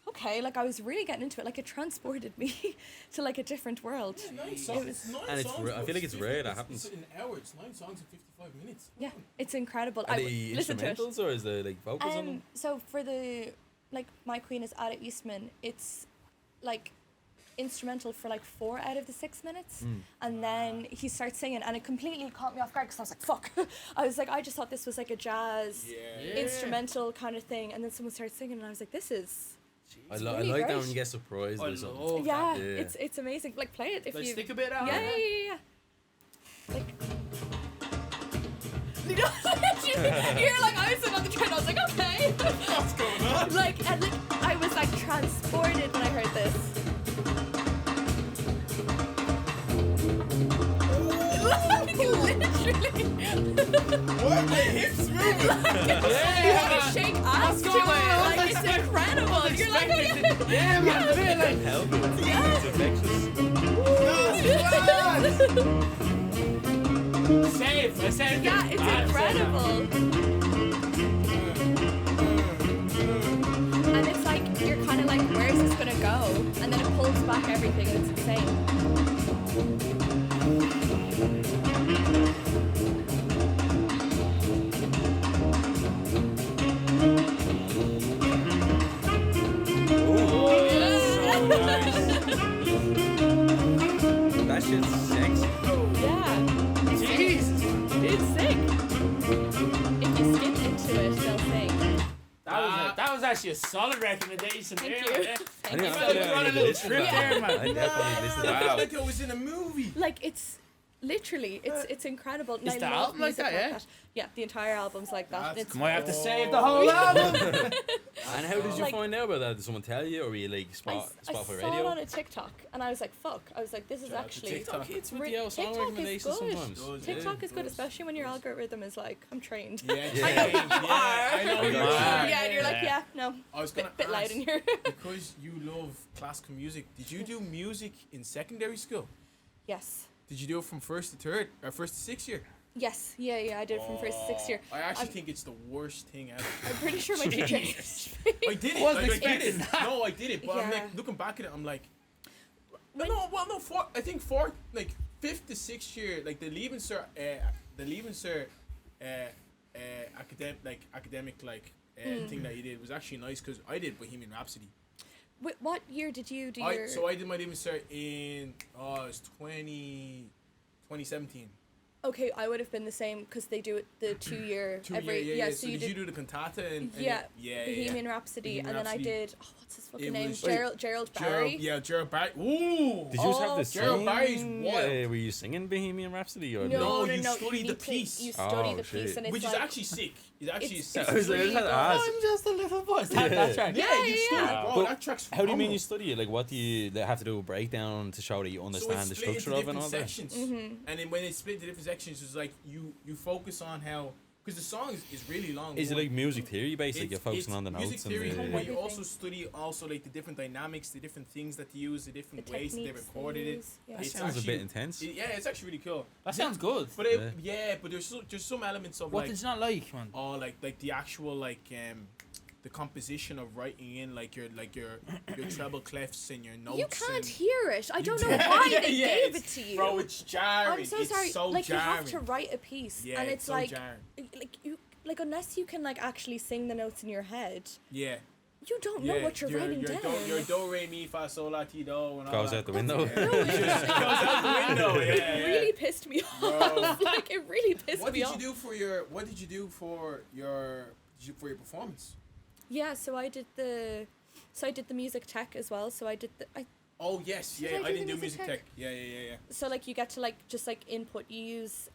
okay, like I was really getting into it, like it transported me to like a different world. Nine It songs. was- Nine And it's songs, I feel like it's rare that happens. It's in hours. 9 songs in 55 minutes. Yeah, it's incredible. Are I they listened to it. instrumentals or is there like vocals on them? So for the like my queen is Ada Eastman, it's like instrumental for like 4 out of the 6 minutes, and then he starts singing, and it completely caught me off guard because I was like, "Fuck!" I was like, I just thought this was like a jazz Yeah. instrumental kind of thing, and then someone started singing, and I was like, "This is I really like that great. when you get surprised I or something. love yeah, that. Yeah. it's amazing. Like play it if Like you stick a bit out. yeah. Like you know, you're like I was sitting on the train. I was like, okay. What's going on? Like and like I was like transported when I heard this. Literally, What? My hips moving. you have to shake ass to going it. on? Like What's it's incredible. You're like, oh, yeah. Yeah, man. a bit like Help it. It's infectious. safe. I said Yeah, it's incredible. And it's like you're kind of like, where's this gonna go? And then it pulls back everything, and it's insane. to it, they'll sing. That was actually a solid recommendation. Thank there, you. man. Thank I you think so I'm We're much. on a little trip there, man. I definitely listened to I feel that. like I was in a movie. Like it's literally, it's incredible. And Is I the love album like music that, yeah? Yeah, the entire album's like that. That's It's Might have to Oh. save the whole album. And how did you Like- find out about that? Did someone tell you, or were you like I spot saw for it radio? on a TikTok, and I was like, "Fuck!" I was like, "This is Shout out to actually TikTok. Hits with Re- the old song TikTok is recommendations good. sometimes. Does, TikTok is good, does, especially when your does. algorithm is like, I'm trained." Yeah, Yeah. I know who you I are. Yeah, and you're like, Yeah. "Yeah, no, I was gonna bit loud ask, in here." because you love classical music. Did you do music in secondary school? Yes, Did you do it from first to third or first to sixth year? yes, yeah. I did it from first to sixth year. I actually I'm- think it's the worst thing ever. I'm pretty sure my teacher. I did it. Wasn't Like, I did expecting it. that. No, I did it. But I'm Yeah. like looking back at it, I'm like, When- I think fourth, like fifth to sixth year, like the leaving cert, academic thing that you did was actually nice because I did Bohemian Rhapsody. What year did you do your? So I did my leaving cert in it was 2017. Okay, I would have been the same because they do it the 2 year every. Yeah. So, So you did you did. do the cantata and Yeah, yeah. Bohemian Rhapsody, Bohemian and then I Rhapsody. did. Oh, what's his fucking It name? was- Gerald Barry. Gerald Barry. Ooh. Did you have the Gerald sing? Barry's wild. Were you singing Bohemian Rhapsody or No, No, you no. study you the need to- piece. You study Oh, the piece, shit. and it's Which like, is actually sick. It's actually It's- sick. I was like, I really had to good. ask. I'm just a little boy. That track. Yeah, you study, Wow. bro. That track's How do you mean you phenomenal. study it? Like, what do you have to do a breakdown to show that you So understand it's the split into structure of it and all different that? sections. Mm-hmm. And then when they split into different sections, it's like you focus on how, because the song is really long. Is it one. like music theory based? Like It's- you're focusing it's on the music notes theory, and but the... you Everything. also study like the different dynamics, the different things that they use, the different the ways that they techniques they recorded it. use, yeah. That It's sounds a actually- bit intense. Yeah, it's actually really cool. That sounds good. But Yeah. but there's some elements of What like did you not like, man? like the actual the composition of writing in like your treble clefs and your notes. You can't and, hear it. I don't know Yeah, why yeah, they yeah, gave it it's- to you. Bro, it's jarring. I'm so it's sorry. So Like jarring. you have to write a piece, Yeah, and it's so like, jarring. like unless you can like actually sing the notes in your head, Yeah. you don't know what you're writing down. Your do, re, mi, fa, sol, la, ti, do. And all Goes that. out the window. No, It goes out the window. Yeah, yeah. It really pissed me Bro. off. Like it really pissed What me did off. you do for your performance? Yeah, so I did the music tech as well. So I did Oh yes, Did yeah. I I do didn't the do music music tech? tech. Yeah. so like you get to like just like input. You use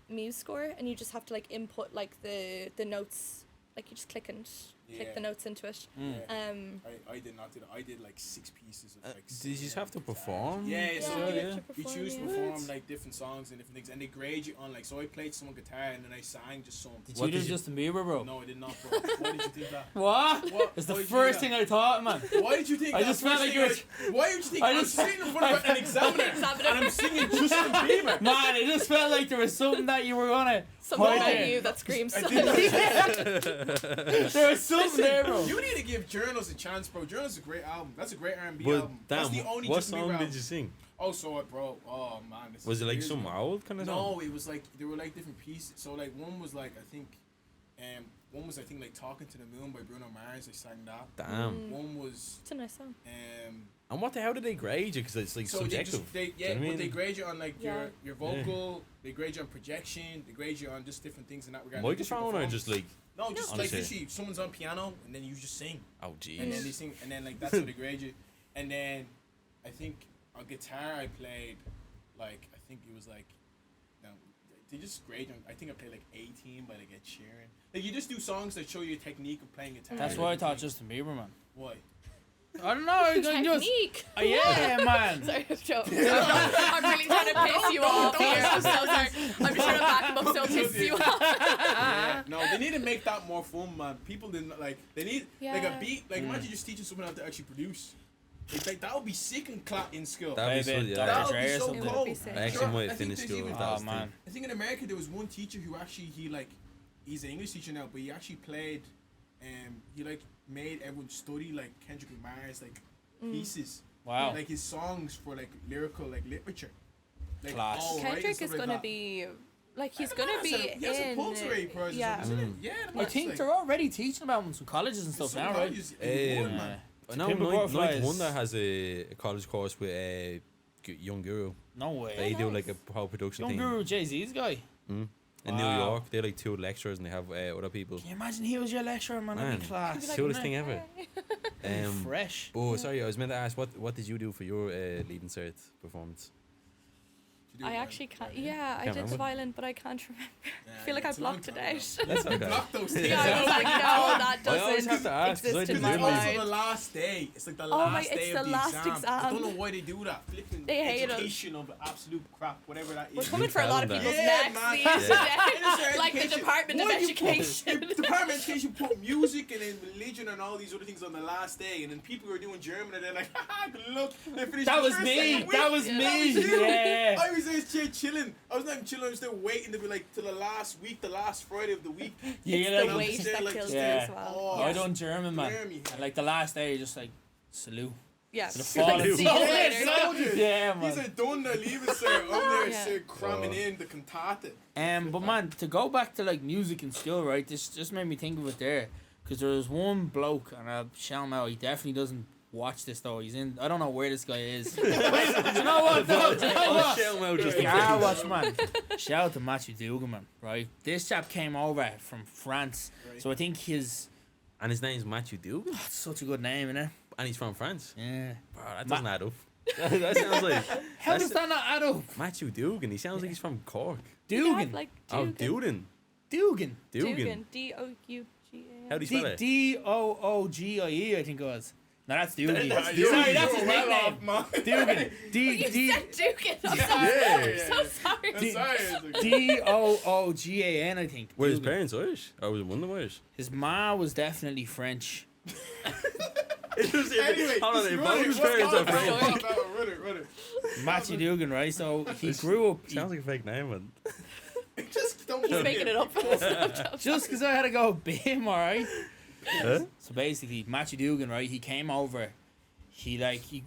Muse Score, and you just have to like input like the notes. Like you just click Yeah. the notes into it. Yeah. I did not do that. I did like 6 pieces of like. Did you just have to perform? Yeah, Yeah, so you like, have to you perform, choose to yeah. perform like different songs and different things, and they grade you on like. So I played some guitar and then I sang just some. Did What you do did you- Justin Bieber, bro? No, I did not, bro. Why did you think that? What? What? It's the Why did you first do thing that? I thought, man. Why did you think? I that just felt first like thing you were- Why did you think I I'm just- sitting in front of an examiner Examiner. and I'm singing Justin Bieber? Man, it just felt like there was something that you were gonna. Something Why about did- you that screams. I did There was something there, bro. You need to give Journals a chance, bro. Journals is a great album. That's a great R&B But album. That's damn, the only what Justin Bieber song album. did you sing? Oh, so bro. Oh man, this Was is it like years some ago. old kind of song? No, it was like there were like different pieces. So like one was like I think, like Talking to the Moon by Bruno Mars. I sang that. Damn. One was It's a nice song. And what the hell did they grade you? Because it's like so subjective. they Do you know what I but they mean? grade you on like Yeah. your vocal. They grade you on projection. They grade you on just different things in that regard. Microphone or just like, no, just like Honestly. literally someone's on piano and then you just sing. oh And jeez. then they sing, and then like that's how they grade you. And then I think on guitar I played like I think it was like no, they just grade you. I think I played like 18 by like Ed Sheeran. Like you just do songs that show you a technique of playing guitar. That's why I thought Justin Bieber, man. Why? I don't know. I just. Technique. Yeah, man. Sorry, I'm joking. I'm really trying to piss you off here. I'm so sorry. I'm just trying to back him up so it pisses you off. Yeah. No, they need to make that more fun, man. People didn't like. They need like a Yeah. beat. Like imagine just teaching someone how to actually produce. Like that would be sick and in school. That'd be so, Maybe yeah. Dr. That would Dre be or so something. It would cool. be sick. I actually Sure, might I have think finished there's school even- with that. Oh was man. I think in America there was one teacher who actually he's an English teacher now, but he actually played, he like made everyone study like Kendrick Lamar's like pieces, Wow. like his songs for like lyrical like literature. Like, Class. all right and Kendrick stuff is like gonna that. be like he's The gonna man be has a- he has a in. Pulsar prize or Yeah. something, isn't it? Yeah, the I man's think like, they're already teaching about them in some colleges and stuff some now, right? colleges in one, Yeah. man. No, Pimp a Ninth Butterfly Wonder is- has a college course with Young Guru. No way. They do nice. like a whole production Young thing. Guru, Jay-Z's guy. in New Wow. York. They're like 2 lecturers and they have other people. Can you imagine he was your lecturer, man? That'd Man, be class. Be like, coolest thing ever. Fresh. Oh, sorry, I was meant to ask what did you do for your leaving cert performance? I actually can't. Yeah, I Can't did remember. violin, but I can't remember. I feel like I blocked it out. That's okay. Block those things. Yeah, I was like, no, that I always have doesn't to ask, 'cause I exist did in Because my it's really- also mind. the last day. It's like the Oh last my- day it's of the last exam. I don't know why they do that. Flipping They hate us. education of absolute crap, whatever that is. We're coming for a lot of Yeah, people's man. necks these Yeah. days. Like the Education. Department of Why do you put- Education. The Department of Education put music and then religion and all these other things on the last day, and then people who are doing German and they're like, haha, look, they finished That the was first me. second week. That was Yeah. me. That was you. Yeah. I was there chilling. I was not even chilling. I was still waiting to be like till the last week, the last Friday of the week. Yeah, It's like, the weight just there, that like, kills just you there. as well. Oh, I done German, man. Damn you. And like the last day, just like salute. Yeah. To the You're like, fallen see you soldiers. later. Soldiers. Yeah, These man. are done their leaving, sir. I'm there, Yeah. sir, cramming in the cantate. But man, to go back to like music and skill, right? This just made me think of it there, because there was one bloke, and I'll shout him out. He definitely doesn't watch this though. He's in. I don't know where this guy is. Do you know what? No, do you know Oh, what? shout him out just in Yeah, case. watch, man. Shout out to Matthew Dugan, man. Right, this chap came over from France, Right. so I think his And his name's Matthew Duke, that's such a good name, innit? and he's from France. Yeah. Bro, that doesn't add up. That sounds like How That's does that not add up? Matthew Dugan. He sounds like he's from Cork. You have, Dugan. like Oh, Dugan. Dugan. Dugan. Dugan. Dougan. How do you spell it? Doogie, I think it was. No, that's Doogie. Nah, Sorry, that's his you're well nickname. off, man. Dugan. You said Dugan. I'm Yeah. so sorry. I'm sorry. It's Doogan, I think. Were his Dugan. parents Irish? Or was one of them Irish? His ma was definitely French. Anyway, Hold on, just if run both it, his what's parents going are on? French. Run it. Matthew Dugan, right? So he grew up. Sounds like a fake name, man. Just don't He's making it up. Just because I had to go BIM, alright? Huh? So basically, Matthew Dugan, right? He came over.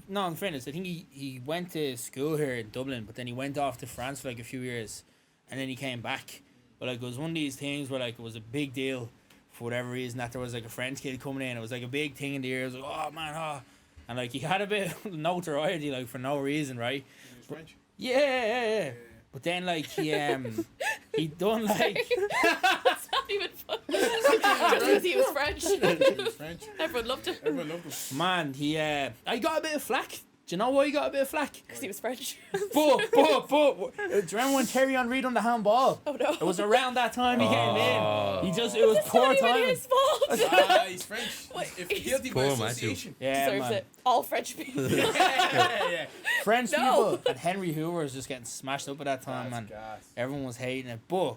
No, in fairness, I think he went to school here in Dublin, but then he went off to France for like a few years, and then he came back. But like it was one of these things where like it was a big deal for whatever reason that there was like a French kid coming in. It was like a big thing in the air. It was like, oh man, and like he had a bit of notoriety like for no reason, right? It's French. Yeah. But then like he done like It's not even funny. Just because he was French. It's French. Everyone loved him. Everyone loved him. man, I got a bit of flack. Do you know why he got a bit of flack? Because he was French. But do you remember when Terry on Reid on the handball? Oh no. It was around that time he came Oh. in. It was It's poor not even timing. his fault. He's French. Wait, If he's guilty Poor by Matthew. association. Yeah, Deserves man. it. All French people. Yeah. French No. people and Henry Hoover was just getting smashed up at that time, That's man. gas. Everyone was hating it. But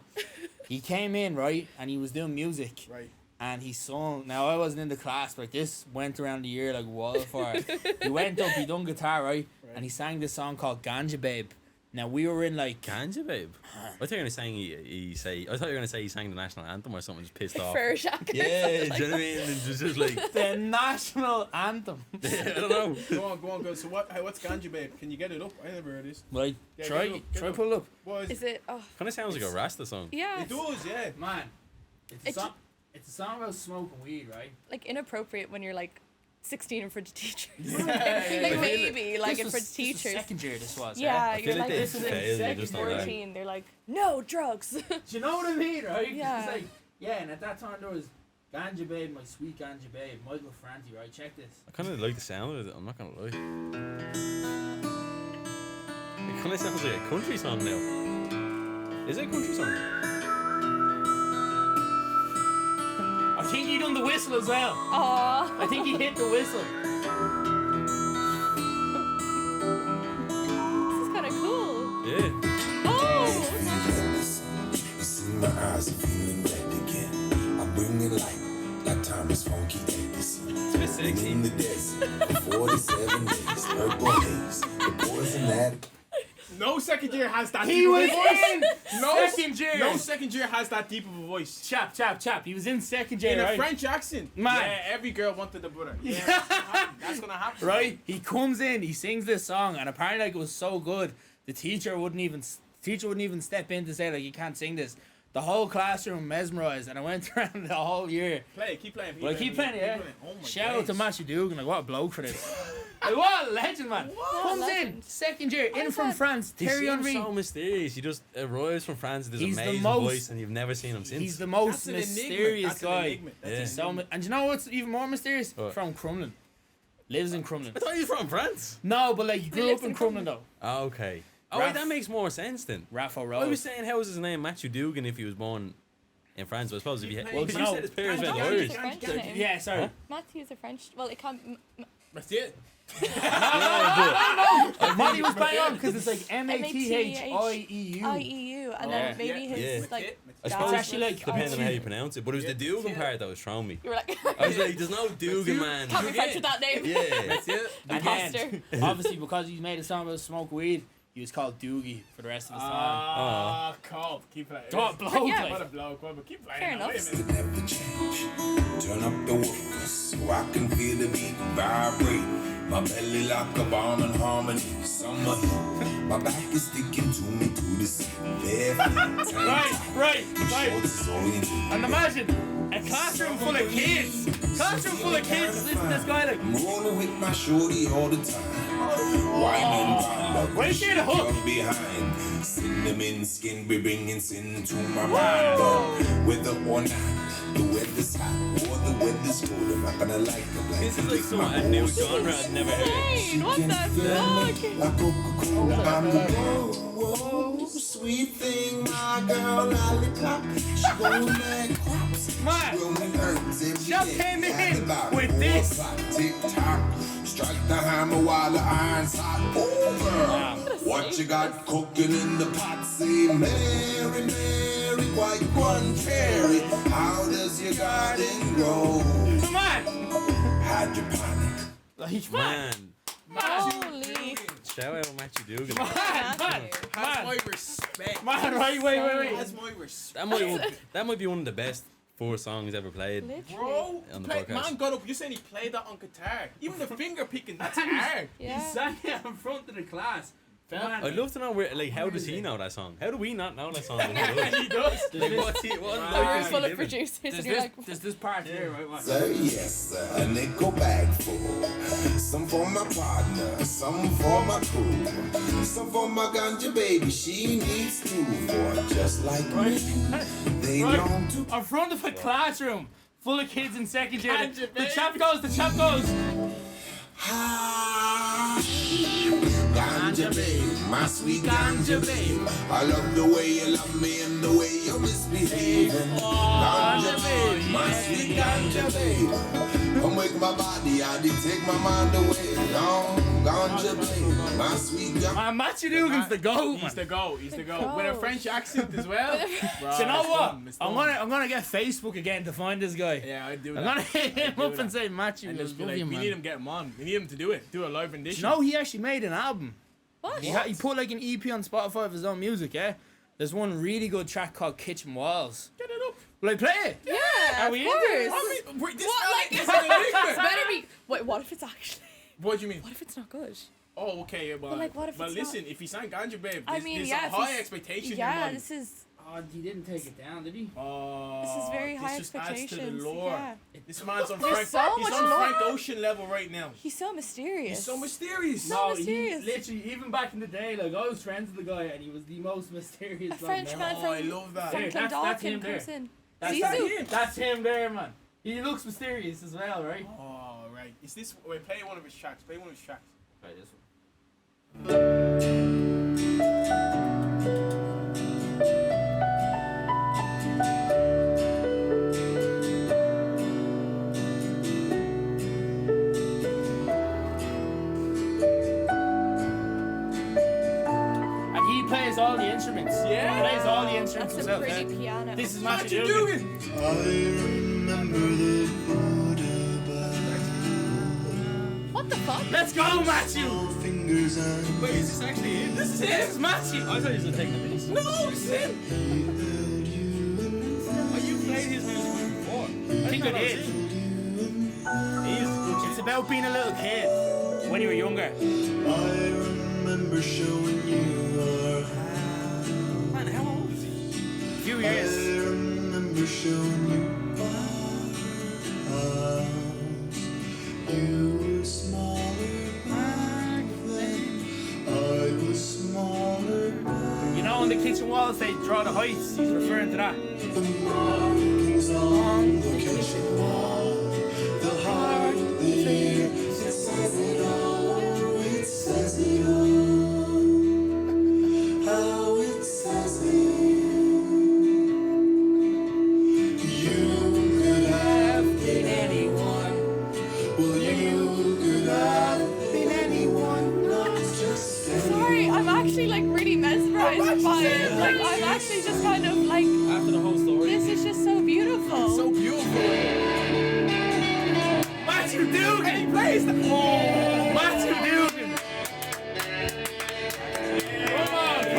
he came in, right, and he was doing music. Right. And he sung. Now I wasn't in the class, but this went around the year like wildfire. He went up, he done guitar, right? And he sang this song called Ganja Babe. Now we were in like Ganja, babe. I thought you were gonna say I thought you were gonna say he sang the national anthem or something. Just pissed off. Fur jacket. Yeah, do you know what I mean? And just like the national anthem. I don't know. Go on, go. So what's Ganja Babe? Can you get it up? I never heard this. Like Yeah, try get it up. pull it up. What is Is it? Oh, Kind of sounds like a Rasta song. yeah. It does, yeah. Man, it's a It's- song. It's a song about smoking weed, right? Like inappropriate when you're like 16 in front of teachers. Yeah. Like I feel maybe like in This front of was teachers. second year. This was. Yeah, I you're feel like like they this is in failed you second just on that. 14. They're like, no drugs. Do you know what I mean, right? Yeah. It's like, yeah, and at that time there was Ganja Babe, my sweet Ganja Babe, Michael Franti, right? Check this. I kind of like the sound of it. I'm not gonna lie. It kind of sounds like a country song now. Is it a country song? I think he done the whistle as well. Aww. I think he hit the whistle. This is kind of cool. Yeah. Oh. You see my eyes are feeling red again. I bring it like time is funky. It's a bit sexy. In the desert for 47 days. Purple haze. The poison that. No second year has that He deep of a was voice. in No second year. No second year has that deep of a voice. Chap. He was in second year, In a right? French accent. Man. Yeah, every girl wanted the brother. Yeah, that's gonna happen. That's gonna happen. Right? He comes in, he sings this song, and apparently like it was so good, the teacher wouldn't even step in to say like you can't sing this. The whole classroom mesmerised, and I went around the whole year. Keep playing. Well, keep playing, yeah. Oh my Shout out to days. Matthew Dugan, like what a bloke for this. Like, what a legend, man. Comes in, legend. second year, in from France, He Thierry seems Henry. so mysterious. He just arrives from France with this He's the amazing most- voice, and you've never seen him since. He's the most That's an enigma. mysterious That's an guy. enigma. That's Yeah. an So, enigma. and you know what's even more mysterious? What? From Crumlin. Lives in Crumlin. I thought he was from France. No, but like, he grew lives up in in Crumlin though. Oh, okay. Oh, Raph- wait, that makes more sense then. Raffo I Road. was saying, how was his name Matthew Dugan if he was born in France? But I suppose if he Well, because no. you said his parents went Matthew's Irish. a French name. Yeah, sorry. Huh? Matthew's a French. Well, it can't. That's it. Money was bang on because it's like Mathieuu. IEU, and Yeah. then maybe Yeah. his Yeah. like. I dad suppose It's actually like- depending on how you pronounce it, but it was the Yeah. Dugan part that was throwing me. You were like, I was like, there's no Dugan man. can't be French with that name. Yeah. That's it. Again, obviously because he made a song about smoke weed, he was called Doogie for the rest of his time. Ah, cold. Keep playing. What a bloke, Yeah. like. What a bloke. What a keep playing. Fair now. Wait a enough. minute. Never change. Turn up the woofer so I can feel the beat vibrate. My belly like a bomb in harmony. Summer heat. My back is sticking to me to the seat. Right. Shorts And imagine a classroom full of kids. Classroom full of kids. Listen to this guy like. I'm rolling with my shorty all the time. Whining time. Wait till the hook. From behind. Cinnamon skin be bringing sin to my mind. But whether or not the weather's hot or the weather's cold, I'm not gonna like the black. This is like some a new genre I've never heard. Insane! What the fuck? Like Coca-Cola, I'm the whoa, sweet thing, my girl, lollipop. She gon' make crops. Man, Growing herbs every just day. came in At the bottom, with this. Tick tock, strike the hammer while the iron's hot. Over. What you got cooking in the pot? Say, Mary, Mary, quite contrary. How does your garden grow? Come on. Hydroponic. Like, Man, Holy. shout out Matthew Dugan. Man. Has my respect. Man, right, wait. Has my respect. That might be one of the best 4 songs ever played. Literally. Bro, On the play, podcast. man got up. You're saying he played that on guitar. Even the finger picking, that's hard. Yeah. sang it in front of the class. Man, I'd love to know where, like, how does he know that song? How do we not know that song? he does. Like, what's he? What A life room is he full of living? producers, There's and you're this, like, there's this part here, right? What? Sir, yes, sir, a nickel bag full. Some for my partner, some for my crew, some for my ganja baby. She needs two for just like me. They long to In front of a classroom full of kids in second year. Ganja The baby. chap goes. ganja babe, my sweet ganja babe. I love the way you love me and the way you misbehave. Ganja babe, my sweet ganja babe. Come wake my body, I did take my mind away. Ganja babe, my sweet ganja. Man, Matthew Dugan's the goat, He's man. the goat. He's the goat. goat. With a French accent as well. Bro, Do you know it's what? done, it's I'm done. gonna get Facebook again to find this guy. Yeah, I do that. I'm gonna hit him do up that. and say Matthew And was just be love like, you, we man. need him, get him on. We need him to do it. Do a live Do rendition. you know he actually made an album? what? He put like an EP on Spotify of his own music, yeah? There's one really good track called Kitchen Walls. Get it up. Will I play it? Yeah, Are of we into it? course. I mean, wait, this What, guy like, is it's an enigma. better be. Wait, what if it's actually? What do you mean? What if it's not good? Oh, okay. Yeah, but like, what if but it's listen, if he sang Ganja Babe, I there's, mean, there's yeah, a if high he's- expectation in Yeah, mind. this is. Oh, he didn't take it down, did he? Oh, This is very this high just adds to the expectations. lore. Yeah. This man's on There's Frank. so he's much on lore. Frank Ocean level right now. He's so mysterious. He's so mysterious. No, mysterious. He literally, even back in the day, like I was friends with the guy and he was the most mysterious. A French man Oh, from, I love that. from Hey, that's Clondalkin him there. comes in. That's Zizou. him. That's him there, man. He looks mysterious as well, right? Oh, right. Is this? Wait, play one of his tracks. Play one of his tracks. Right, this one. And he plays all the instruments. Yeah. He plays all the instruments That's a himself. pretty yeah. piano. This is What Matthew you Dugan. doing? I remember the What the fuck? Let's go, Matthew. fingers and Wait, is this actually him? This is This is him. Matthew. I thought he was gonna take the piece. No, this is him. Oh, you played his music before. I think I did. It's about being a little kid when you were younger. I remember showing you our Man, how old is he? A few years. shown you how you were smaller back then. I was smaller back. You know, on the kitchen walls they draw the heights. He's referring to that. The markings on the kitchen wall, the heart, the year, it says it all, it says it all. How it says it. You could have been anyone. Well, you could have been anyone, not just Sorry, I'm actually like really mesmerized by it. Like I'm actually just kind of like, After the whole story. this is just so beautiful. So beautiful. Matthew Dugan! And he plays the Matthew Dugan!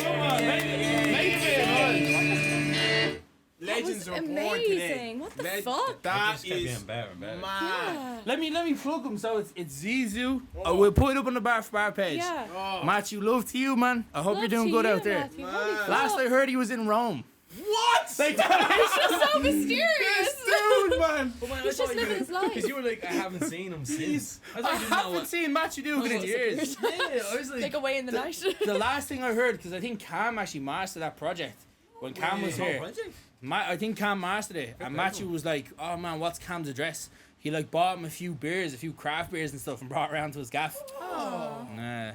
Come on, make it Legends That are was born today. amazing. What the Leg- fuck? It That just kept is getting better and better. mad. Yeah. Let me plug him. So it's Zizou. We'll put it up on the bar for bar page. Yeah. Oh. Matthew, love to you, man. I hope Love you're doing to good you, out there. Matthew. Man. Holy Last fuck. I heard, he was in Rome. What? Like, It's just so mysterious. Dude, man. But man, He's just living his life. Because you were like, I haven't seen him since. I I thought you didn't know haven't what. seen Matthew Dugan in years. Yeah, I was Like like, away in the night. The last thing I heard, because I think Cam actually mastered that project when Cam was oh, here. project? I think Cam mastered it, and Matthew was like, "Oh man, what's Cam's address?" He like bought him a few beers, a few craft beers and stuff, and brought it around to his gaff. Oh. Nah,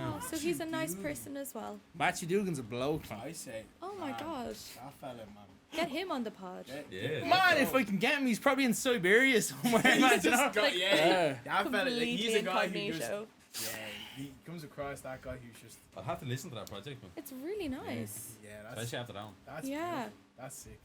Oh, so he's a nice person as well. Matthew Dugan's a bloke, man. I say. Oh my man, gosh. That fella, man. Get him on the pod. Yeah. Man, if I can get him, he's probably in Siberia somewhere, man. He's You know? just got, yeah. Yeah. That fella, like, Completely he's a guy who just, incognito. yeah, he comes across that guy who's just, I'll have to listen to that project, man. It's really nice. yeah, that's, Especially after that one. that's Yeah. beautiful. That's sick.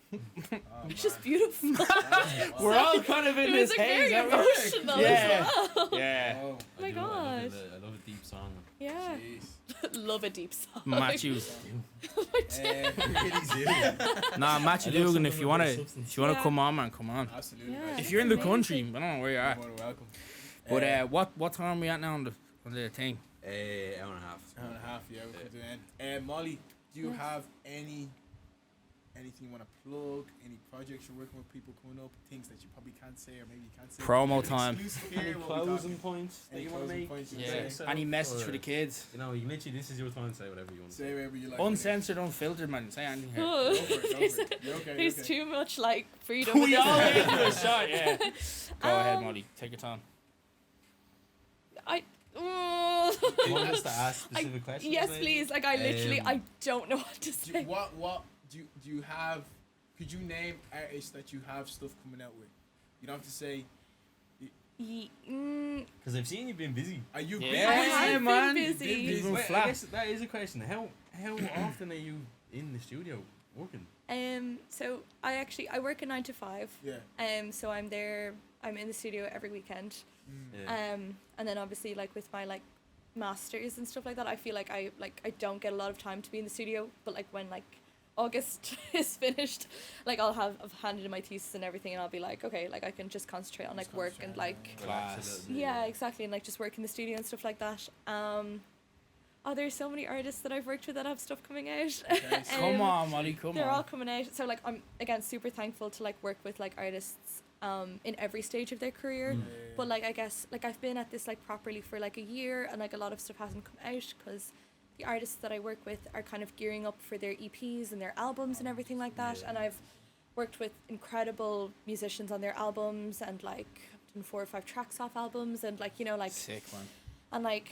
Oh, It's just man. beautiful. That's We're all kind of in It was this like haze, very aren't we? emotional Yeah. as well. Yeah. Oh, Oh my I do, gosh. I love a deep song. Yeah. jeez. Love a deep song. Matthew. Um, Nah, Matthew I love Dugan, if something you wanna, about substance. if you wanna Yeah. come on, man, come on. absolutely. Yeah. guys. If you're in the Amazing. country, I don't know where you're You're at. more than welcome. But what time are we at now on the thing? Hour and a half. Hour and a half, yeah, we'll come to the end. Molly, do you Yes. have anything you want to plug? Any projects you're working with, people coming up, things that you probably can't say or maybe you can't say? Promo time. Exclusive Any here, what we closing talking? points that Any you want to closing make? points you Yeah. wanna yourself, Any message or- for the kids? You know, you literally, this is your time to say whatever you want to say. Say whatever you like. Uncensored, unfiltered, man. Say anything here. Go for it, go for it. You're okay, There's you're okay. too much like freedom. We with all this. into a shot, yeah. Go ahead, Um, Molly. Take your time. You want us to ask specific questions? Yes, maybe? please. Like I literally, Um, I don't know what to Do say. you, what do you have? Could you name artists that you have stuff coming out with? You don't have to say. Because I've seen you've been busy. Are you Yeah, busy? I have been man. busy. You've been Wait, I flat. guess that is a question. How often are you in the studio working? So I work a 9 to 5. Yeah. So I'm there. I'm in the studio every weekend. Yeah. And then obviously like with my like masters and stuff like that, I feel like I don't get a lot of time to be in the studio. But like when like August is finished, like I've handed in my thesis and everything, and I'll be like, okay, like I can just concentrate on like Just work concentrate and on like Relax a Class. little bit, yeah, exactly, and like just work in the studio and stuff like that. There's so many artists that I've worked with that have stuff coming out. Okay, so Come on, Molly, come They're all on. coming out. So like I'm again super thankful to like work with like artists in every stage of their career. But like I guess like I've been at this like properly for like a year, and like a lot of stuff hasn't come out because the artists that I work with are kind of gearing up for their EPs and their albums and everything like that. And I've worked with incredible musicians on their albums, and like done 4 or 5 tracks off albums, and like, you know, like, Sick, man. and like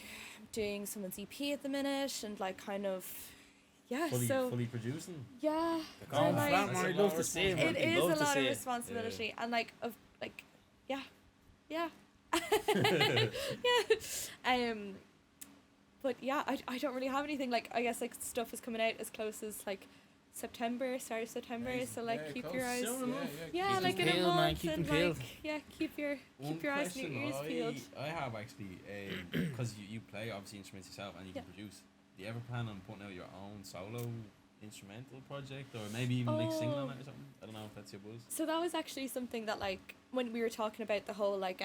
doing someone's EP at the minute, and like kind of yeah, fully producing. yeah, Going and, like, flat, man. I'd love to see it, man. it I'd is love a to lot see of it. responsibility, and like of like yeah. yeah. But yeah, I don't really have anything. Like I guess like stuff is coming out as close as like September, start of September. Amazing. So like Yeah, keep close. your eyes. Soon enough. Yeah, Keep like them in a peeled, man, month, keep and them peeled. like yeah, keep your eyes and your ears peeled. I have actually, because you play obviously instruments yourself and you can produce. Do you ever plan on putting out your own solo instrumental project, or maybe even like singing on it or something? I don't know if that's your buzz. So that was actually something that like when we were talking about the whole like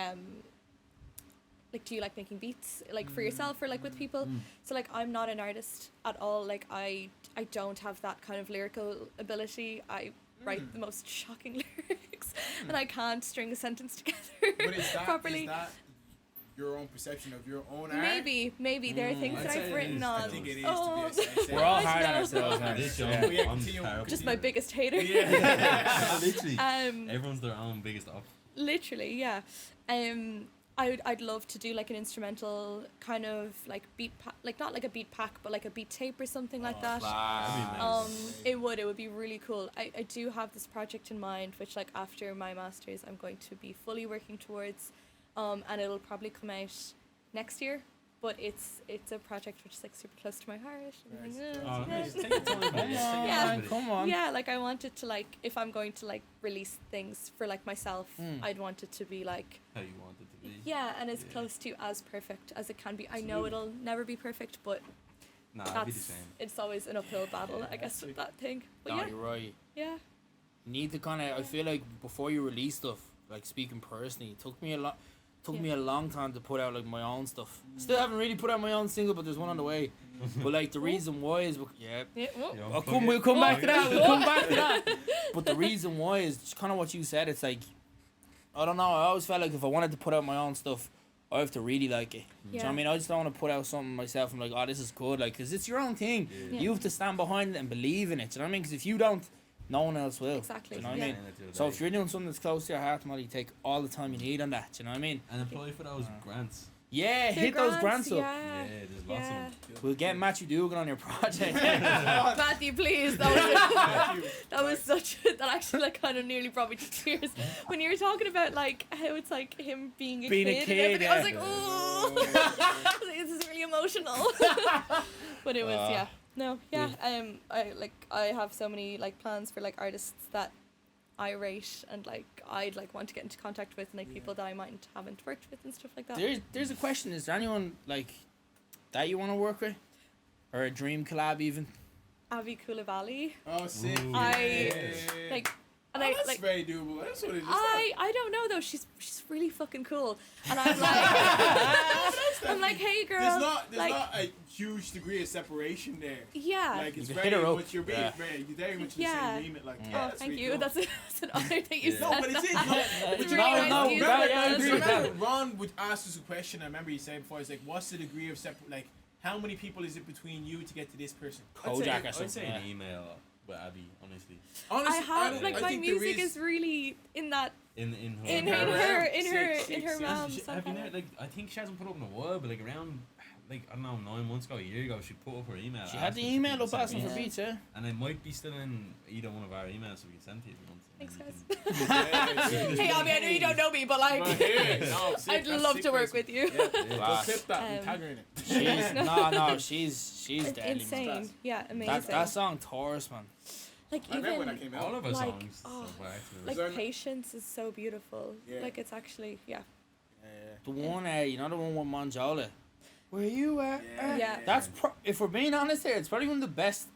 do you like making beats like for yourself or like with people? So like I'm not an artist at all. Like I don't have that kind of lyrical ability. I write the most shocking lyrics, and I can't string a sentence together But is properly. that your own perception of your own art? Maybe there are things I'd that say I've it witten is. on. I think it is, Oh, to be a We're all I hard on know. ourselves, man. This Yeah. young, Yeah, I'm continue. terrible. Just my biggest hater. Yeah. Literally, Um, everyone's their own biggest op. Literally, yeah. I'd love to do like an instrumental kind of like beat like not like a beat pack, but like a beat tape or something like that. It would be really cool. I do have this project in mind, which like after my masters I'm going to be fully working towards, and it'll probably come out next year. But it's a project which is like super close to my heart. I'm like, Oh, yeah. nice. Take your time, man. Yeah. Come on. Yeah, like I want it to like, if I'm going to like release things for like myself, I'd want it to be like, How you want it to be. yeah, and as Yeah. close to as perfect as it can be. I know it'll never be perfect, but Nah, it'll be the that's, same. it's always an uphill battle, I guess, with that thing. But No, yeah, you're right. yeah. You need to kind of. I feel like before you release stuff, like speaking personally, it took me a lot. Took me a long time to put out like my own stuff. Still haven't really put out my own single, but there's one on the way. But like the reason why is Yeah, Yo, we'll come back to that. We'll come back to that. But the reason why is just kind of what you said. It's like, I don't know. I always felt like if I wanted to put out my own stuff, I have to really like it. Do you know what I mean? I just don't want to put out something myself. I'm like, oh, this is good. Like, cause it's your own thing. Yeah. You have to stand behind it and believe in it. Do you know what I mean? Because if you don't, no one else will. Exactly. Do you know what Yeah. I mean? So if you're doing something that's close to your heart, Molly, take all the time you need on that. Do you know what I mean? and apply for those grants. Yeah, The hit those grants up. Yeah, there's lots of them. We'll get Matthew Dugan on your project. Matthew, please. That was such. That actually like kind of nearly brought me to tears when you were talking about like how it's like him being a Being a kid. kid, And everything. I was yeah. like, oh, I was like, this is really emotional. But it was yeah. No, yeah. I have so many like plans for like artists that I rate and like I'd like want to get into contact with, and like people that I haven't worked with and stuff like that. There's a question. Is there anyone like that you want to work with, or a dream collab even? Avi Coulibaly. Oh, sick. Ooh. Like, and Oh, I that's like. very doable. That's what it is. I don't know though. She's really fucking cool, and I'm like, I'm like, hey girl. There's like, not a huge degree of separation there. yeah. Like it's You can very hit her up. much you're Yeah. very much in the Yeah. same remit. Like Mm. yeah, Oh, that's thank really you. cool. That's an honor that you Yeah. said No, but it's that. no, It's but really nice no, of you to yeah, say I that. agree with that. Ron would ask us a question. I remember he said before. He's like, "What's the degree of like how many people is it between you to get to this person?" Kojak or I'd something. say Yeah. an email with Abby, honestly. Honestly, I have like I my think there music is really in that In her in her her realm. in her Sick, in her sick. realm. Have you know, like, I think she hasn't put up in a while, but like around, like, I don't know, 9 months ago, a year ago, she put up her email. She had the asking for email people up to send asking for beats. beats, yeah. And it might be still in either one of our emails, so we can send to you if you want. and Thanks, then you guys. can- Hey, Abby, I know you don't know me, but like, I'd love to work with you. Yeah, Yeah. Wow. Go clip that and Um, tag her in it. She's no, she's deadly. Insane. Man. Yeah, amazing. That song Taurus, man. Like I remember when that even came All out. of our Like, songs. oh, so far, actually. like there- patience is so beautiful. Yeah. Like it's actually yeah. The one, you know the one with Manjola. Where you at? Yeah. That's if we're being honest here, it's probably one of the best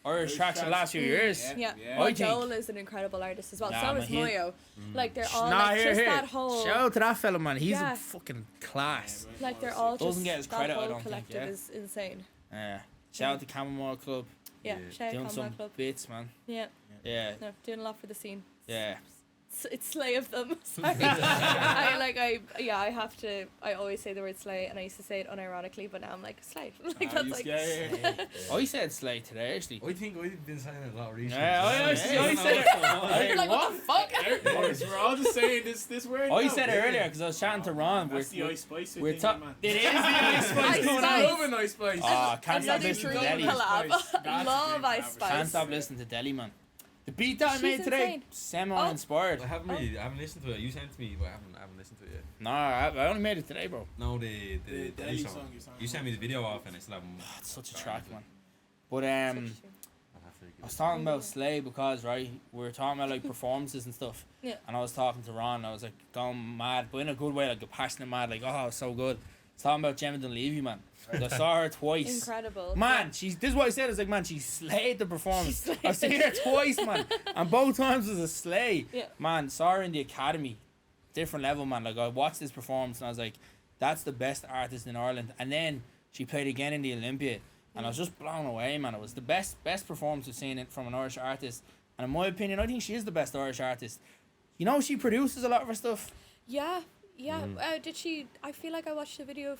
Irish tracks of the last few years. Yeah. Yeah. I But think- Joel is an incredible artist as well. Nah, So man, is he- Moyo. Like they're all Nah, like here, just here. that whole Shout out to that fella, man. He's Yeah. a fucking class. like they're all Doesn't just get his that credit, I whole don't think, collective yeah. is insane. Yeah. Shout out to Chamomile Club. Yeah. Yeah. Shout out Doing Combat some Club. bits, man. Yeah. Yeah. No, doing a lot for the scene. Yeah. It's slay of them. Sorry. I have to. I always say the word slay, and I used to say it unironically, but now I'm like slay. Like that's like. I said Slay today, actually. I think I've been saying it a lot recently. Yeah, I said You're like, what the fuck? We're all just saying this word. I now. said it earlier because I was chatting to Ron. That's the ice spice. we're thing, ta- man. It is the ice spice Ice going I on. love an ice spice. Oh, can't stop Another listening to dream Delhi. collab. That's a Love dream Ice collab. Spice. Can't stop listening to Delhi, man. The beat that I She's made today, insane. semi-inspired. I haven't really, I haven't listened to it. You sent it to me, but I haven't listened to it yet. No, I only made it today, bro. No, the The Delhi Delhi song. song. You sent me the video off, and I still haven't. It's such a track, man. But Such a shame. I'll have to give I was it- talking about Slay because right, we were talking about like performances and stuff. Yeah. And I was talking to Ron. And I was like going mad, but in a good way, like a passionate mad, like oh, it's so good. I was talking about Gemma Dunleavy, man. 'Cause I saw her twice. Incredible. Man, this is what I said. I was like, man, she slayed the performance. I've seen her twice, man, and both times was a slay. Yeah. Man, saw her in the academy, different level, man. Like I watched this performance and I was like, that's the best artist in Ireland. And then she played again in the Olympia, and I was just blown away, man. It was the best performance I've seen it from an Irish artist And in my opinion, I think she is the best Irish artist. You know, she produces a lot of her stuff. Yeah. Did she? I feel like I watched the video of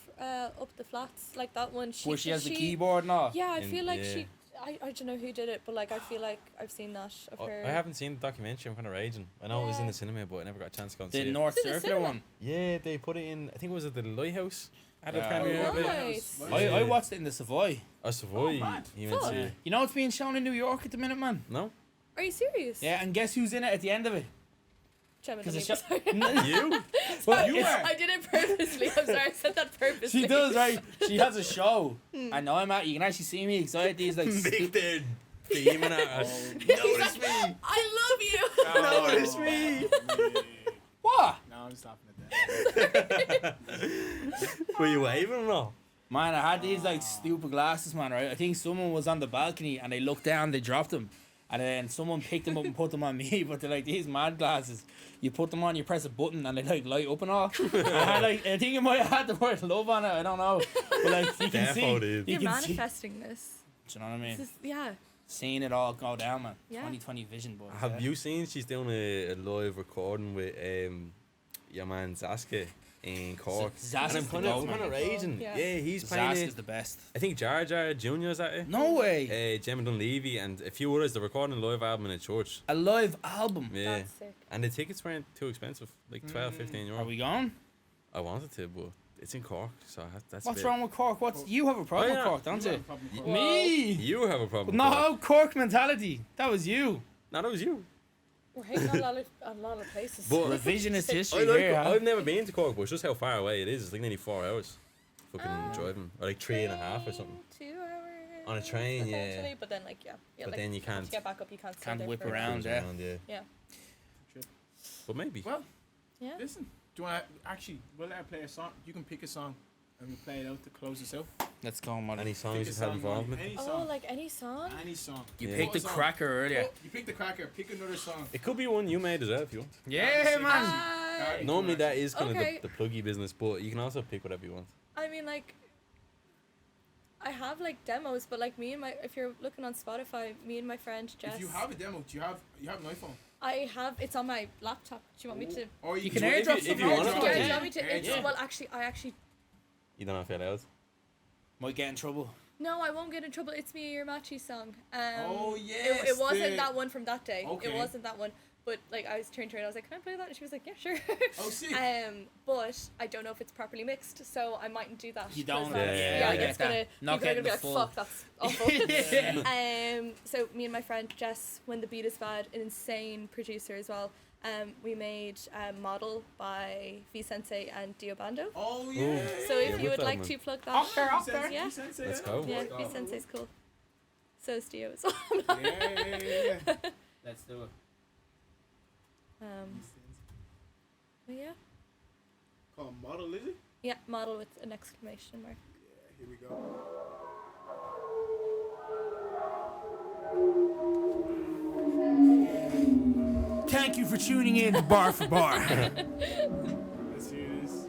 Up the Flats, like that one. Where she has the keyboard and all. Yeah, I feel like yeah. she. I don't know who did it, but like I feel like I've seen that of her. I haven't seen the documentary. I'm kind of raging. I know it was in the cinema, but I never got a chance to go and see The it. North It's in the Circular cinema. one. Yeah, they put it in. I think it was at the Lighthouse. At the Yeah. premiere of it. Nice. I watched it in the Savoy. Oh, Savoy. mad. He went Fuck. to. You know it's being shown in New York at the minute, man. No? Are you serious? Yeah, and guess who's in it at the end of it? Gemini. Because Sorry. You? Well, You it's- were. I did it purposely. I'm sorry, I said that purposely. She does, right? She has a show. I know I'm at. You can actually see me excited. These like Victor beaming at us. Notice me. I love you. Notice me. what? No, I'm just laughing at that. Were you waving or not? Man, I had these like stupid glasses, man. Right? I think someone was on the balcony and they looked down, they dropped them, and then someone picked them up and put them on me. But they're like these mad glasses. You put them on, you press a button, and they like light up and all. I think it might have had the word love on it. I don't know. But like you can Defo see, did. you You're can see. manifesting this. Do you know what I mean? This is, yeah. Seeing it all go down, man. Yeah. 2020 vision, boys. Have you seen she's doing a live recording with your man Zaska in Cork? Zaska's And I'm the kind goat, of man. raging. Yeah. Yeah, he's Zask playing is the best. I think Jar Jar Jr. is at it. No way. Gemma Dunleavy and a few others. They're recording a live album in a church. A live album. Yeah. That's sick. And the tickets weren't too expensive, like 12, 15 euro. Are we going? I wanted to, but it's in Cork, so that's What's a bit- wrong with Cork? You have a problem Oh, yeah. with Cork, don't you? Well, Me. You have a problem. No, Cork mentality. That was you. No, that was you. We're hating on a lot of places. But- Revisionist I history like here, huh? I've never been to Cork, but it's just how far away it is. It's like nearly 4 hours. Fucking Uh, driving. Or like 3.5 or something. 2 hours. On a train, yeah. potentially, But then, like, yeah. But like, then you can't- To get back up, you can't. stay Can't there whip for- around. Cruise yeah. yeah. Yeah. But maybe. Well, Yeah. listen. Do you want to actually? We'll let her play a song. You can pick a song, and we'll play it out to close us out. Let's go, man. Any Pick songs a you've had song, involvement? Any Oh, song. like any song? Any song. You Yeah. picked the What song? cracker earlier. You pick the cracker. Pick another song. It could be one you made as well if you want. Yeah, man. Alright. Normally that is kind Okay. of the pluggy business, but you can also pick whatever you want. I mean, like, I have like demos, but like me and my, if you're looking on Spotify, me and my friend Jess. If you have a demo, do you have an iPhone? I have. It's on my laptop. Do you want me to? Or You can do it airdrop if some you want out. to. Yeah, do Yeah. you want me to? It's, Yeah. well, actually, I actually. You don't know if you're allowed. Might get in trouble. No, I won't get in trouble. It's me, your Matchy song. Oh, It, yes, it wasn't the- that one from that day. Okay. It wasn't that one. But like I was turned to her and I was like, "Can I play that?" And she was like, "Yeah, sure." Oh, sick. But I don't know if it's properly mixed, so I mightn't do that. You don't. 'cause Yeah, that's- yeah, I get it's that. gonna. Not People are getting gonna be the like, full- "Fuck, that's awful." Yeah. So me and my friend Jess, when the beat is bad, an insane producer as well. We made Model by V Sensei and Dio Bando. Oh yeah. So if Yeah, you with would that like one. to plug that, yeah, Let's go. yeah, V Sensei's cool. So is Dio as well. Yeah. Let's do it. But yeah, Call Model, is it? yeah, Model with an exclamation mark. Yeah, here we go. Thank you for tuning in to Bar for Bar. Let's hear this.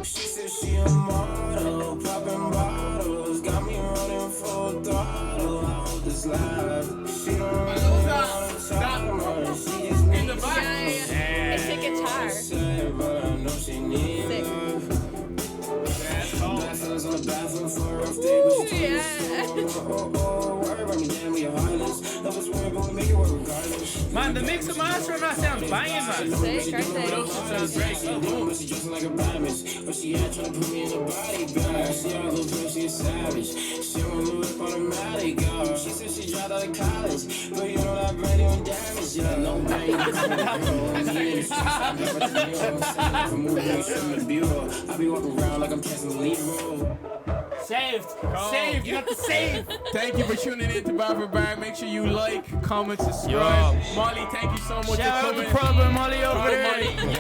She said she a model, popping bottles, got me running full throttle. I hold this life. She don't really wanna talk much. She just In the needs back. Yeah. It's a guitar. to say, but I know she needs Sick. Blessings on the bathroom for a day, but she Yeah. worry about me, damn, we are heartless. Love is weird, but we make it work regardless. Man, the mix and master of that sounds banging, man. Sick, aren't they? Sounds great. But she dressing like a bitch. But she had trying to put me in a body bag. She all over, she a savage. She want to whip automatic, girl. She said she dropped out of college, but you know that brain even damaged. Yeah, no brain. I be walking around like I'm passing the lead role. Saved. Saved. You got the save. Thank you for tuning in to Bar for Bar. Make sure you like, comment, subscribe. Yo. Molly, thank you so much Shout for out coming. to Problem Molly over Brother there. Molly.